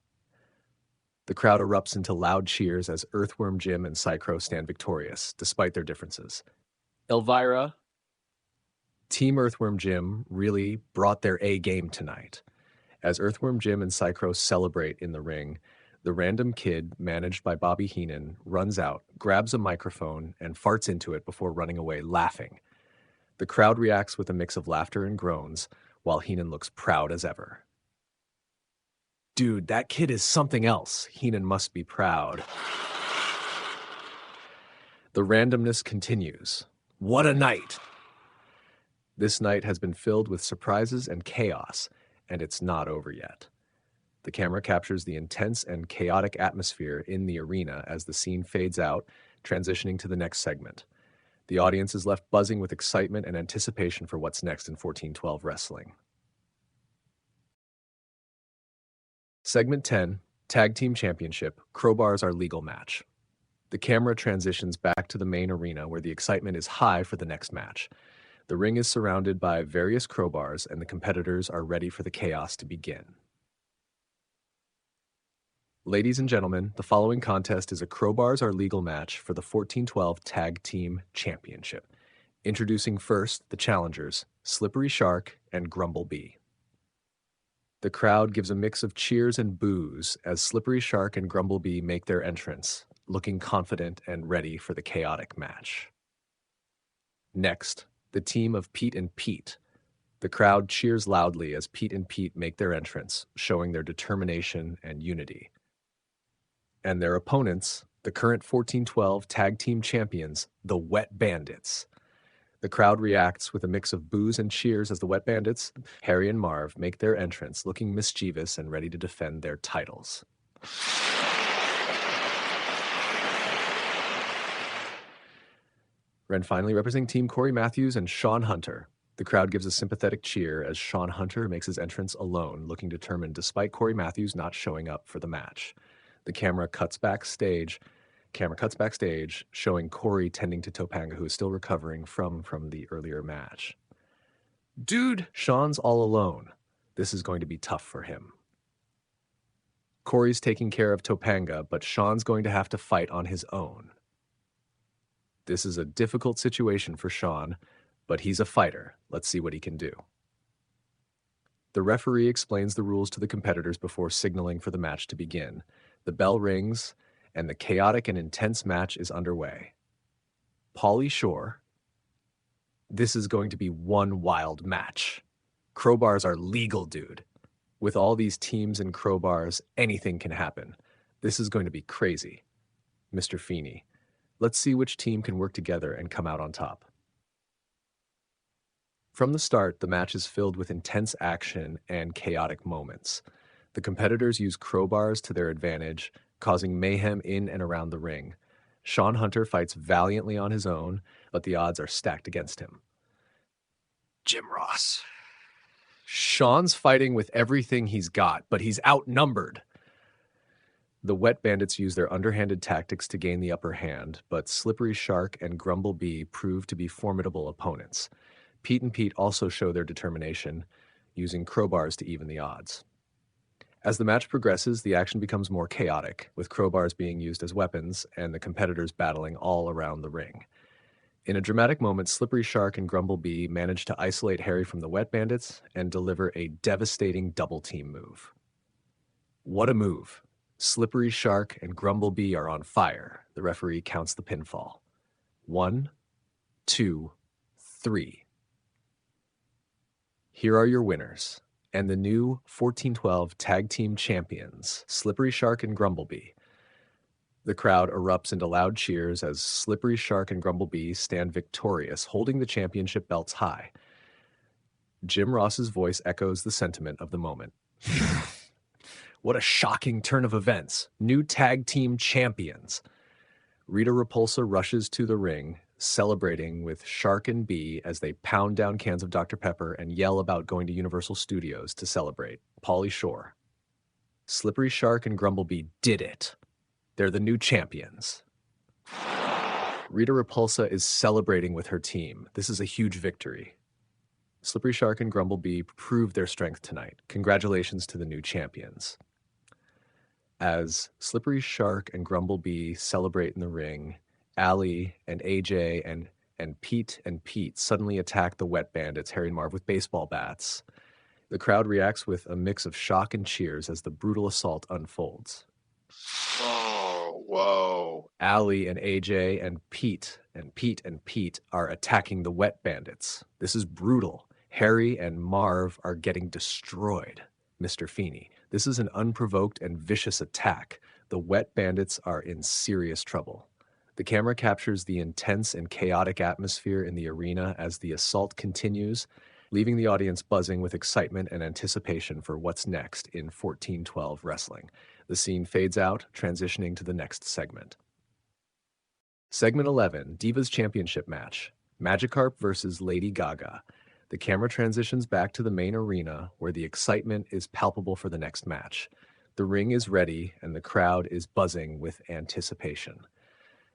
The crowd erupts into loud cheers as Earthworm Jim and Psycrow stand victorious, despite their differences. Elvira. Team Earthworm Jim really brought their A game tonight. As Earthworm Jim and Psycrow celebrate in the ring, the random kid, managed by Bobby Heenan, runs out, grabs a microphone, and farts into it before running away laughing. The crowd reacts with a mix of laughter and groans, while Heenan looks proud as ever. Dude, that kid is something else. Heenan must be proud. The randomness continues. What a night! This night has been filled with surprises and chaos, and it's not over yet. The camera captures the intense and chaotic atmosphere in the arena as the scene fades out, transitioning to the next segment. The audience is left buzzing with excitement and anticipation for what's next in 1412 wrestling. Segment 10, Tag Team Championship, Crowbars Are Legal match. The camera transitions back to the main arena where the excitement is high for the next match. The ring is surrounded by various crowbars and the competitors are ready for the chaos to begin. Ladies and gentlemen, the following contest is a Crowbars Are Legal match for the 1412 Tag Team Championship. Introducing first the challengers, Slippery Shark and Grumble Bee. The crowd gives a mix of cheers and boos as Slippery Shark and Grumble Bee make their entrance, looking confident and ready for the chaotic match. Next, the team of Pete and Pete. The crowd cheers loudly as Pete and Pete make their entrance, showing their determination and unity. And their opponents, the current 1412 Tag Team Champions, the Wet Bandits. The crowd reacts with a mix of boos and cheers as the Wet Bandits, Harry and Marv, make their entrance, looking mischievous and ready to defend their titles. And finally, representing Team Corey Matthews and Sean Hunter. The crowd gives a sympathetic cheer as Sean Hunter makes his entrance alone, looking determined despite Corey Matthews not showing up for the match. The camera cuts backstage, showing Corey tending to Topanga, who is still recovering from the earlier match. Dude, Sean's all alone. This is going to be tough for him. Corey's taking care of Topanga, but Sean's going to have to fight on his own. This is a difficult situation for Sean, but he's a fighter. Let's see what he can do. The referee explains the rules to the competitors before signaling for the match to begin. The bell rings, and the chaotic and intense match is underway. Pauly Shore. This is going to be one wild match. Crowbars are legal, dude. With all these teams and crowbars, anything can happen. This is going to be crazy. Mr. Feeney, let's see which team can work together and come out on top. From the start, the match is filled with intense action and chaotic moments. The competitors use crowbars to their advantage, causing mayhem in and around the ring. Sean Hunter fights valiantly on his own, but the odds are stacked against him. Jim Ross. Sean's fighting with everything he's got, but he's outnumbered. The Wet Bandits use their underhanded tactics to gain the upper hand, but Slippery Shark and Grumble Bee prove to be formidable opponents. Pete and Pete also show their determination, using crowbars to even the odds. As the match progresses, the action becomes more chaotic, with crowbars being used as weapons and the competitors battling all around the ring. In a dramatic moment, Slippery Shark and Grumble Bee manage to isolate Harry from the Wet Bandits and deliver a devastating double-team move. What a move! Slippery Shark and Grumble Bee are on fire. The referee counts the pinfall. 1, 2, 3. Here are your winners, and the new 14-12 Tag Team Champions, Slippery Shark and Grumble Bee. The crowd erupts into loud cheers as Slippery Shark and Grumble Bee stand victorious, holding the championship belts high. Jim Ross's voice echoes the sentiment of the moment. What a shocking turn of events. New tag team champions. Rita Repulsa rushes to the ring, celebrating with Shark and Bee as they pound down cans of Dr. Pepper and yell about going to Universal Studios to celebrate. Pauly Shore. Slippery Shark and Grumble Bee did it. They're the new champions. Rita Repulsa is celebrating with her team. This is a huge victory. Slippery Shark and Grumble Bee proved their strength tonight. Congratulations to the new champions. As Slippery Shark and Grumble Bee celebrate in the ring, Allie and AJ and Pete suddenly attack the Wet Bandits, Harry and Marv, with baseball bats. The crowd reacts with a mix of shock and cheers as the brutal assault unfolds. Oh, whoa. Allie and AJ and Pete are attacking the Wet Bandits. This is brutal. Harry and Marv are getting destroyed. Mr. Feeney, this is an unprovoked and vicious attack. The Wet Bandits are in serious trouble. The camera captures the intense and chaotic atmosphere in the arena as the assault continues, leaving the audience buzzing with excitement and anticipation for what's next in 14-12 wrestling. The scene fades out, transitioning to the next segment. Segment 11, Divas Championship Match. Magikarp versus Lady Gaga. The camera transitions back to the main arena, where the excitement is palpable for the next match. The ring is ready, and the crowd is buzzing with anticipation.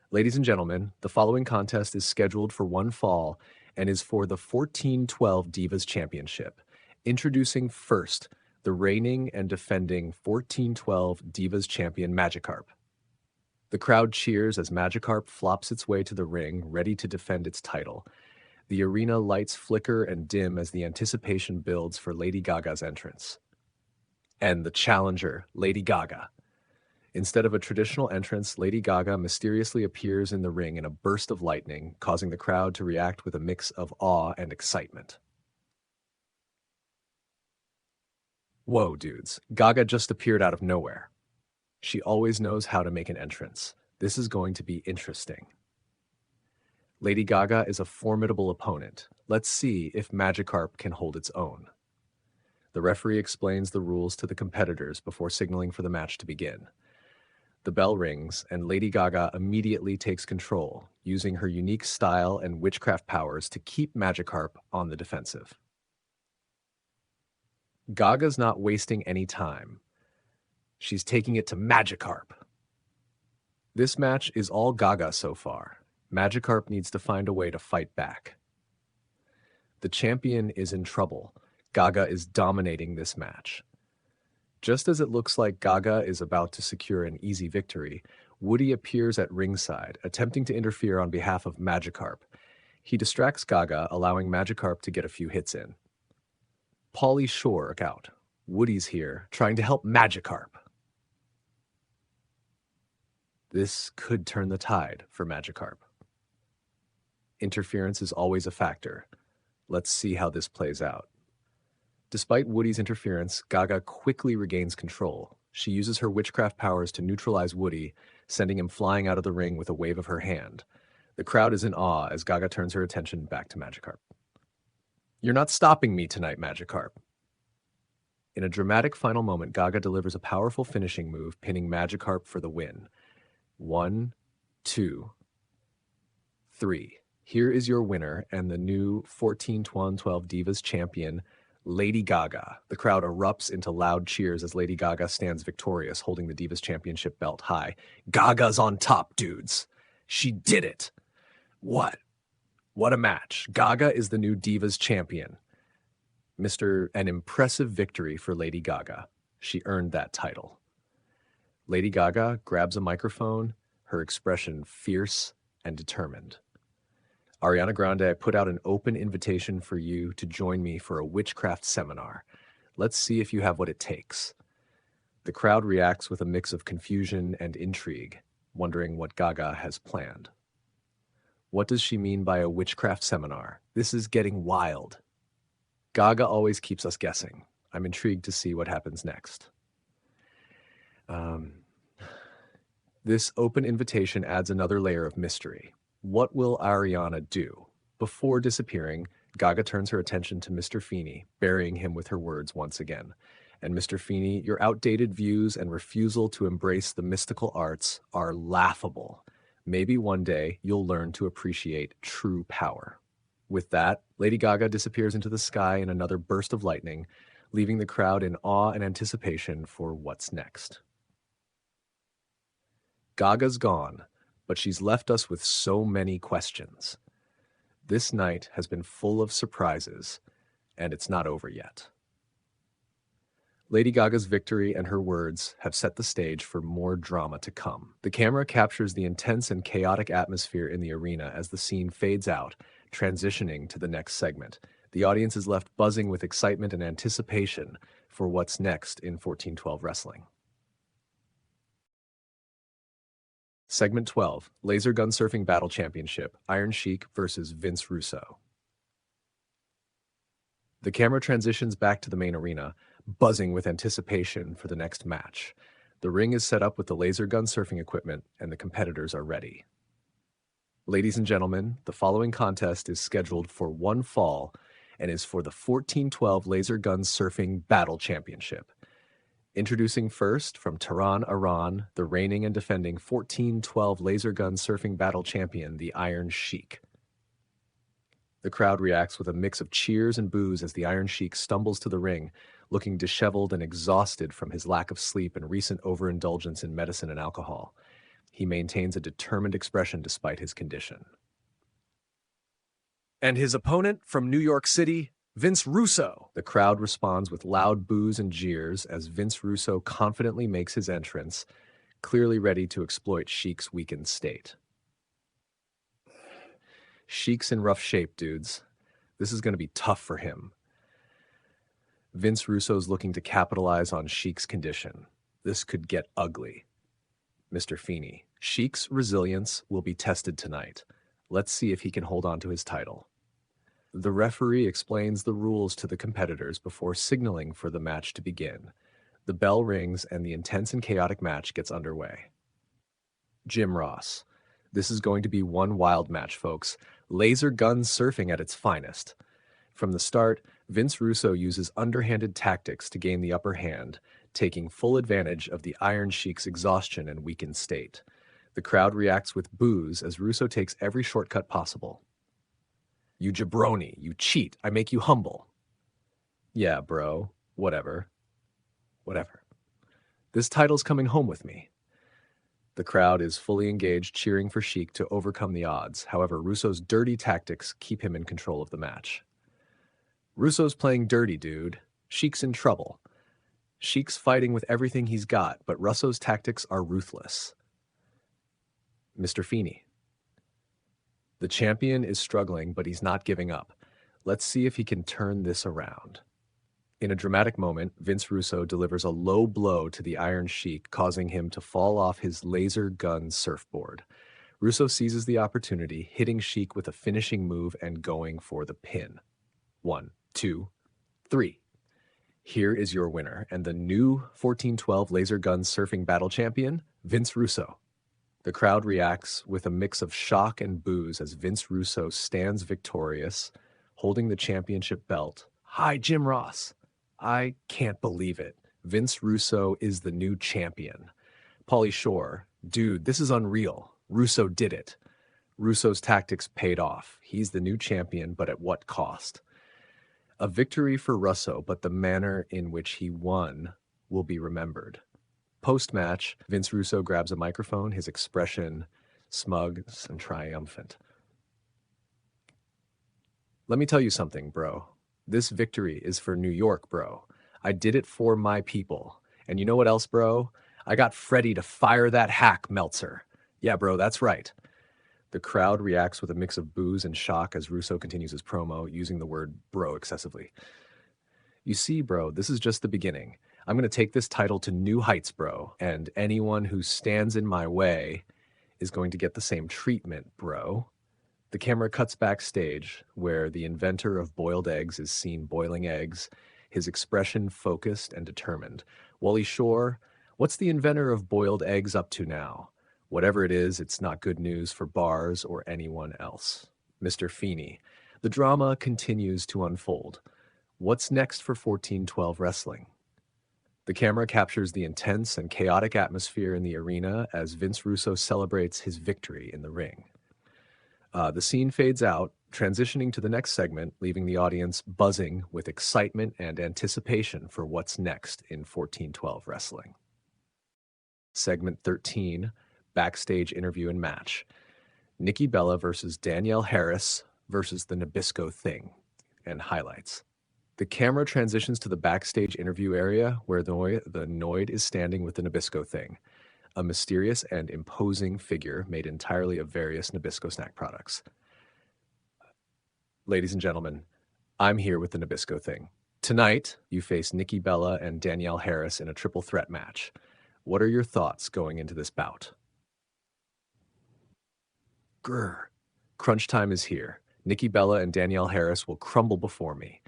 Ladies and gentlemen, the following contest is scheduled for one fall and is for the 14-12 Divas Championship. Introducing first, the reigning and defending 14-12 Divas Champion Magikarp. The crowd cheers as Magikarp flops its way to the ring, ready to defend its title. The arena lights flicker and dim as the anticipation builds for Lady Gaga's entrance. And the challenger, Lady Gaga. Instead of a traditional entrance, Lady Gaga mysteriously appears in the ring in a burst of lightning, causing the crowd to react with a mix of awe and excitement. Whoa, dudes. Gaga just appeared out of nowhere. She always knows how to make an entrance. This is going to be interesting. Lady Gaga is a formidable opponent. Let's see if Magikarp can hold its own. The referee explains the rules to the competitors before signaling for the match to begin. The bell rings, and Lady Gaga immediately takes control, using her unique style and witchcraft powers to keep Magikarp on the defensive. Gaga's not wasting any time. She's taking it to Magikarp. This match is all Gaga so far. Magikarp needs to find a way to fight back. The champion is in trouble. Gaga is dominating this match. Just as it looks like Gaga is about to secure an easy victory, Woody appears at ringside, attempting to interfere on behalf of Magikarp. He distracts Gaga, allowing Magikarp to get a few hits in. Pauly Shore out. Woody's here, trying to help Magikarp. This could turn the tide for Magikarp. Interference is always a factor. Let's see how this plays out. Despite Woody's interference, Gaga quickly regains control. She uses her witchcraft powers to neutralize Woody, sending him flying out of the ring with a wave of her hand. The crowd is in awe as Gaga turns her attention back to Magikarp. "You're not stopping me tonight, Magikarp." In a dramatic final moment, Gaga delivers a powerful finishing move, pinning Magikarp for the win. 1, 2, 3. Here is your winner and the new 14-12 Divas champion, Lady Gaga. The crowd erupts into loud cheers as Lady Gaga stands victorious, holding the Divas Championship belt high. "Gaga's on top, dudes. She did it. What a match. Gaga is the new Divas champion." An impressive victory for Lady Gaga. She earned that title. Lady Gaga grabs a microphone, her expression fierce and determined. "Ariana Grande, I put out an open invitation for you to join me for a witchcraft seminar. Let's see if you have what it takes." The crowd reacts with a mix of confusion and intrigue, wondering what Gaga has planned. What does she mean by a witchcraft seminar? This is getting wild. Gaga always keeps us guessing. I'm intrigued to see what happens next. This open invitation adds another layer of mystery. What will Ariana do? Before disappearing, Gaga turns her attention to Mr. Feeney, burying him with her words once again. And Mr. Feeney, your outdated views and refusal to embrace the mystical arts are laughable. Maybe one day you'll learn to appreciate true power. With that, Lady Gaga disappears into the sky in another burst of lightning, leaving the crowd in awe and anticipation for what's next. Gaga's gone, but she's left us with so many questions. This night has been full of surprises, and it's not over yet. Lady Gaga's victory and her words have set the stage for more drama to come. The camera captures the intense and chaotic atmosphere in the arena as the scene fades out, transitioning to the next segment. The audience is left buzzing with excitement and anticipation for what's next in 14-12 wrestling. Segment 12, Laser Gun Surfing Battle Championship, Iron Sheik versus Vince Russo. The camera transitions back to the main arena, buzzing with anticipation for the next match. The ring is set up with the laser gun surfing equipment, and the competitors are ready. Ladies and gentlemen, the following contest is scheduled for one fall and is for the 14-12 Laser Gun Surfing Battle Championship. Introducing first, from Tehran, Iran, the reigning and defending 14-12 Laser Gun Surfing Battle Champion, the Iron Sheik. The crowd reacts with a mix of cheers and boos as the Iron Sheik stumbles to the ring, looking disheveled and exhausted from his lack of sleep and recent overindulgence in medicine and alcohol. He maintains a determined expression despite his condition. And his opponent from New York City, Vince Russo. The crowd responds with loud boos and jeers as Vince Russo confidently makes his entrance, clearly ready to exploit Sheik's weakened state. Sheik's in rough shape, dudes. This is going to be tough for him. Vince Russo's looking to capitalize on Sheik's condition. This could get ugly. Mr. Feeney, Sheik's resilience will be tested tonight. Let's see if he can hold on to his title. The referee explains the rules to the competitors before signaling for the match to begin. The bell rings and the intense and chaotic match gets underway. Jim Ross. This is going to be one wild match, folks. Laser gun surfing at its finest. From the start, Vince Russo uses underhanded tactics to gain the upper hand, taking full advantage of the Iron Sheik's exhaustion and weakened state. The crowd reacts with boos as Russo takes every shortcut possible. "You jabroni, you cheat, I make you humble." "Yeah, bro, whatever. This title's coming home with me." The crowd is fully engaged, cheering for Sheik to overcome the odds. However, Russo's dirty tactics keep him in control of the match. "Russo's playing dirty, dude. Sheik's in trouble. Sheik's fighting with everything he's got, but Russo's tactics are ruthless." Mr. Feeney. The champion is struggling, but he's not giving up. Let's see if he can turn this around. In a dramatic moment, Vince Russo delivers a low blow to the Iron Sheik, causing him to fall off his laser gun surfboard. Russo seizes the opportunity, hitting Sheik with a finishing move and going for the pin. 1, 2, 3. Here is your winner and the new 1412 laser gun surfing battle champion, Vince Russo. The crowd reacts with a mix of shock and boos as Vince Russo stands victorious, holding the championship belt. Hi, Jim Ross. I can't believe it. Vince Russo is the new champion. Pauly Shore, dude, this is unreal. Russo did it. Russo's tactics paid off. He's the new champion, but at what cost? A victory for Russo, but the manner in which he won will be remembered. Post-match, Vince Russo grabs a microphone, his expression smug and triumphant. Let me tell you something, bro. This victory is for New York, bro. I did it for my people. And you know what else, bro? I got Freddie to fire that hack, Meltzer. Yeah, bro, that's right. The crowd reacts with a mix of boos and shock as Russo continues his promo, using the word bro excessively. You see, bro, this is just the beginning. I'm going to take this title to new heights, bro, and anyone who stands in my way is going to get the same treatment, bro. The camera cuts backstage, where the inventor of boiled eggs is seen boiling eggs, his expression focused and determined. Wally Shore, what's the inventor of boiled eggs up to now? Whatever it is, it's not good news for bars or anyone else. Mr. Feeney, the drama continues to unfold. What's next for 1412 Wrestling? The camera captures the intense and chaotic atmosphere in the arena as Vince Russo celebrates his victory in the ring. The scene fades out, transitioning to the next segment, leaving the audience buzzing with excitement and anticipation for what's next in 1412 Wrestling. Segment 13, Backstage Interview and Match. Nikki Bella versus Danielle Harris versus the Nabisco Thing, and highlights. The camera transitions to the backstage interview area where the Noid is standing with the Nabisco Thing, a mysterious and imposing figure made entirely of various Nabisco snack products. Ladies and gentlemen, I'm here with the Nabisco Thing. Tonight, you face Nikki Bella and Danielle Harris in a triple threat match. What are your thoughts going into this bout? Grr. Crunch time is here. Nikki Bella and Danielle Harris will crumble before me.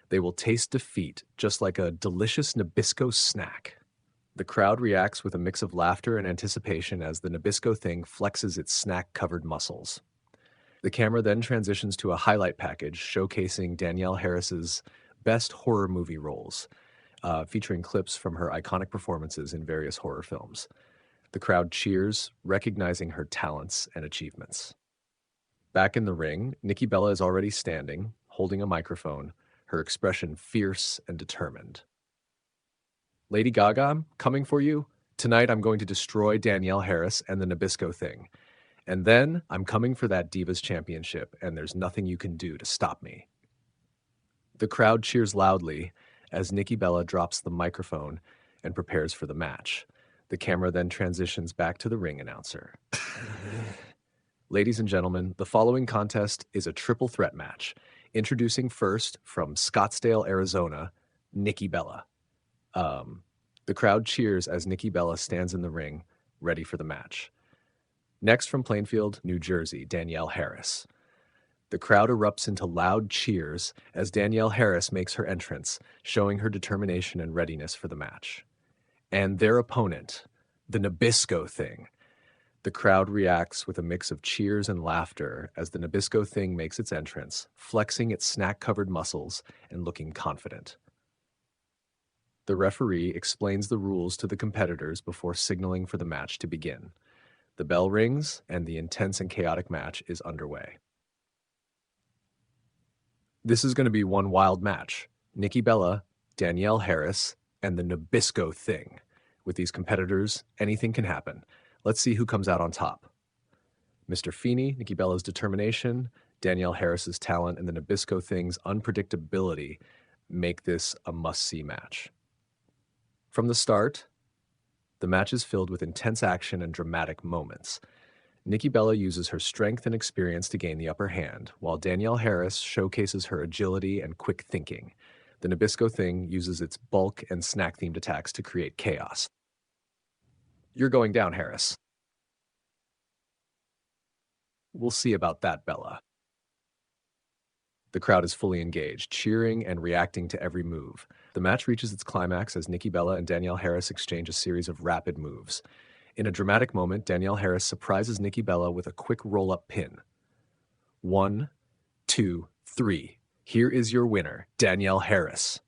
They will taste defeat just like a delicious Nabisco snack. The crowd reacts with a mix of laughter and anticipation as the Nabisco Thing flexes its snack-covered muscles. The camera then transitions to a highlight package showcasing Danielle Harris's best horror movie roles, featuring clips from her iconic performances in various horror films. The crowd cheers, recognizing her talents and achievements. Back in the ring, Nikki Bella is already standing, holding a microphone, her expression fierce and determined. Lady Gaga, I'm coming for you. Tonight I'm going to destroy Danielle Harris and the Nabisco Thing. And then I'm coming for that Divas Championship, and there's nothing you can do to stop me. The crowd cheers loudly as Nikki Bella drops the microphone and prepares for the match. The camera then transitions back to the ring announcer. Ladies and gentlemen, the following contest is a triple threat match. Introducing first from Scottsdale, Arizona, Nikki Bella. The crowd cheers as Nikki Bella stands in the ring, ready for the match. Next from Plainfield, New Jersey, Danielle Harris. The crowd erupts into loud cheers as Danielle Harris makes her entrance, showing her determination and readiness for the match. And their opponent, the Nabisco Thing. The crowd reacts with a mix of cheers and laughter as the Nabisco Thing makes its entrance, flexing its snack-covered muscles and looking confident. The referee explains the rules to the competitors before signaling for the match to begin. The bell rings, and the intense and chaotic match is underway. This is going to be one wild match. Nikki Bella, Danielle Harris, and the Nabisco Thing. With these competitors, anything can happen. Let's see who comes out on top. Mr. Feeney, Nikki Bella's determination, Danielle Harris's talent, and the Nabisco Thing's unpredictability make this a must-see match. From the start, the match is filled with intense action and dramatic moments. Nikki Bella uses her strength and experience to gain the upper hand, while Danielle Harris showcases her agility and quick thinking. The Nabisco Thing uses its bulk and snack-themed attacks to create chaos. You're going down, Harris. We'll see about that, Bella. The crowd is fully engaged, cheering and reacting to every move. The match reaches its climax as Nikki Bella and Danielle Harris exchange a series of rapid moves. In a dramatic moment, Danielle Harris surprises Nikki Bella with a quick roll-up pin. 1, 2, 3. Here is your winner, Danielle Harris.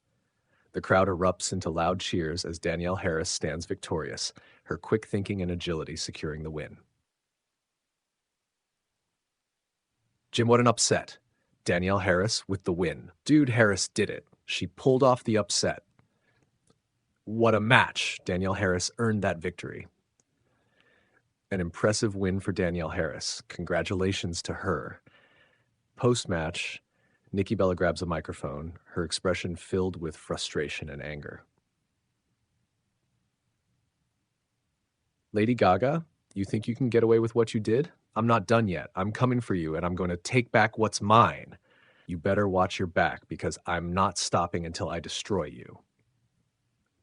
The crowd erupts into loud cheers as Danielle Harris stands victorious, her quick thinking and agility securing the win. Jim, what an upset. Danielle Harris with the win. Dude, Harris did it. She pulled off the upset. What a match. Danielle Harris earned that victory. An impressive win for Danielle Harris. Congratulations to her. Post-match, Nikki Bella grabs a microphone, her expression filled with frustration and anger. Lady Gaga, you think you can get away with what you did? I'm not done yet. I'm coming for you, and I'm going to take back what's mine. You better watch your back, because I'm not stopping until I destroy you.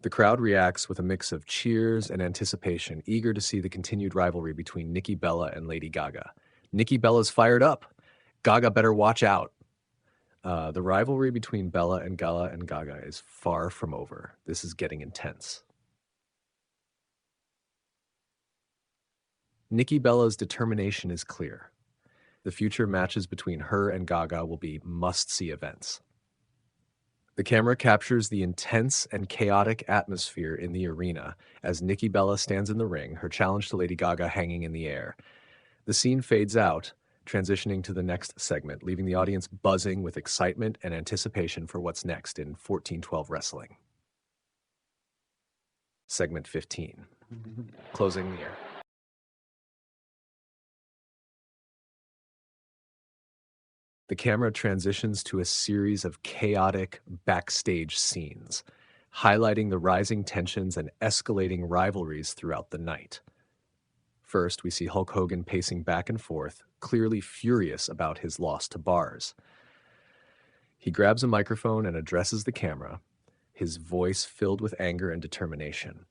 The crowd reacts with a mix of cheers and anticipation, eager to see the continued rivalry between Nikki Bella and Lady Gaga. Nikki Bella's fired up. Gaga better watch out. The rivalry between Bella and Gaga is far from over. This is getting intense. Nikki Bella's determination is clear. The future matches between her and Gaga will be must-see events. The camera captures the intense and chaotic atmosphere in the arena as Nikki Bella stands in the ring, her challenge to Lady Gaga hanging in the air. The scene fades out, transitioning to the next segment, leaving the audience buzzing with excitement and anticipation for what's next in 1412 wrestling. Segment 15. Closing the air. The camera transitions to a series of chaotic backstage scenes, highlighting the rising tensions and escalating rivalries throughout the night. First, we see Hulk Hogan pacing back and forth, clearly furious about his loss to Bars. He grabs a microphone and addresses the camera, his voice filled with anger and determination.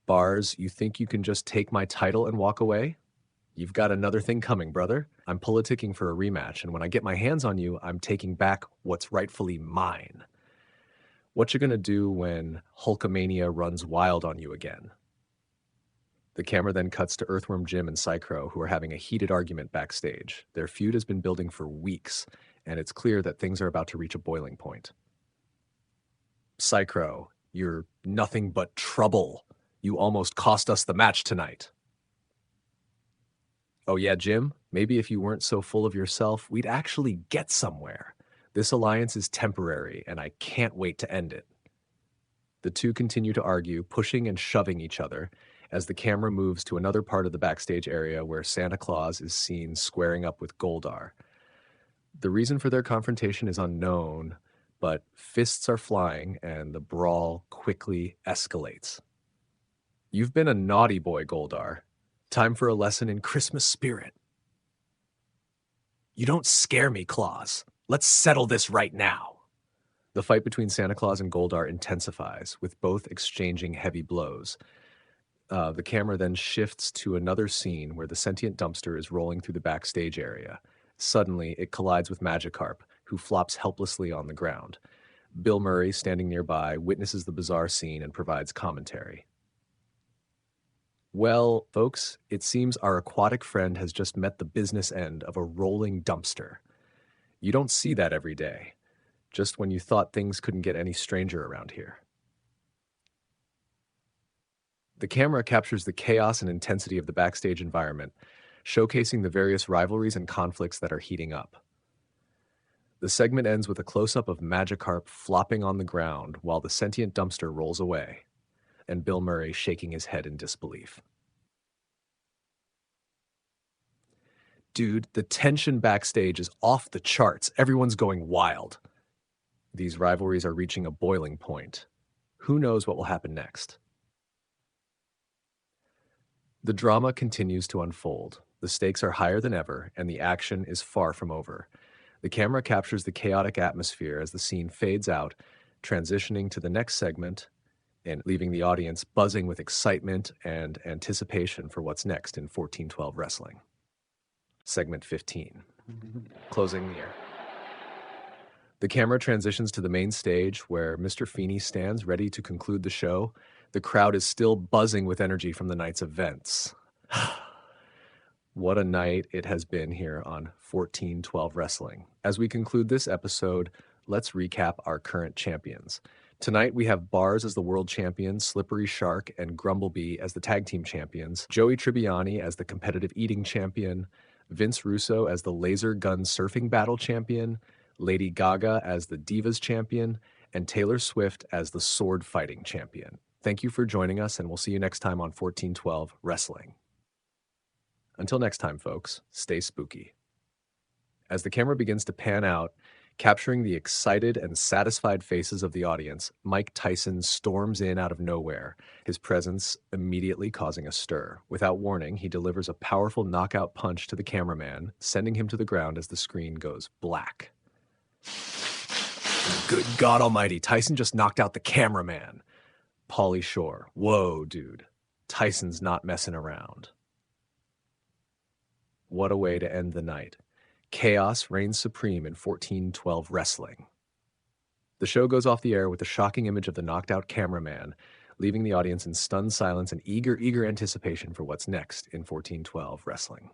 Bars, you think you can just take my title and walk away? You've got another thing coming, brother. I'm politicking for a rematch, and when I get my hands on you, I'm taking back what's rightfully mine. What you gonna do when Hulkamania runs wild on you again? The camera then cuts to Earthworm Jim and Psycrow, who are having a heated argument backstage. Their feud has been building for weeks, and it's clear that things are about to reach a boiling point. Psycrow, you're nothing but trouble. You almost cost us the match tonight. Oh yeah, Jim, maybe if you weren't so full of yourself, we'd actually get somewhere. This alliance is temporary, and I can't wait to end it. The two continue to argue, pushing and shoving each other, as the camera moves to another part of the backstage area where Santa Claus is seen squaring up with Goldar. The reason for their confrontation is unknown, but fists are flying and the brawl quickly escalates. You've been a naughty boy, Goldar. Time for a lesson in Christmas spirit. You don't scare me, Claus. Let's settle this right now. The fight between Santa Claus and Goldar intensifies, with both exchanging heavy blows. The camera then shifts to another scene where the sentient dumpster is rolling through the backstage area. Suddenly, it collides with Magikarp, who flops helplessly on the ground. Bill Murray, standing nearby, witnesses the bizarre scene and provides commentary. Well, folks, it seems our aquatic friend has just met the business end of a rolling dumpster. You don't see that every day, just when you thought things couldn't get any stranger around here. The camera captures the chaos and intensity of the backstage environment, showcasing the various rivalries and conflicts that are heating up. The segment ends with a close-up of Magikarp flopping on the ground while the sentient dumpster rolls away, and Bill Murray shaking his head in disbelief. Dude, the tension backstage is off the charts. Everyone's going wild. These rivalries are reaching a boiling point. Who knows what will happen next? The drama continues to unfold. The stakes are higher than ever, and the action is far from over. The camera captures the chaotic atmosphere as the scene fades out, transitioning to the next segment and leaving the audience buzzing with excitement and anticipation for what's next in 1412 wrestling. Segment 15. Closing the air. The camera transitions to the main stage where Mr. Feeney stands ready to conclude the show. The crowd is still buzzing with energy from the night's events. What a night it has been here on 1412 Wrestling. As we conclude this episode, let's recap our current champions. Tonight we have Bars as the world champion, Slippery Shark and Grumblebee as the tag team champions, Joey Tribbiani as the competitive eating champion, Vince Russo as the laser gun surfing battle champion, Lady Gaga as the Divas champion, and Taylor Swift as the sword fighting champion. Thank you for joining us, and we'll see you next time on 1412 Wrestling. Until next time, folks, stay spooky. As the camera begins to pan out, capturing the excited and satisfied faces of the audience, Mike Tyson storms in out of nowhere, his presence immediately causing a stir. Without warning, he delivers a powerful knockout punch to the cameraman, sending him to the ground as the screen goes black. Good God almighty, Tyson just knocked out the cameraman. Pauly Shore, whoa, dude. Tyson's not messing around. What a way to end the night. Chaos reigns supreme in 1412 Wrestling. The show goes off the air with a shocking image of the knocked out cameraman, leaving the audience in stunned silence and eager anticipation for what's next in 1412 Wrestling.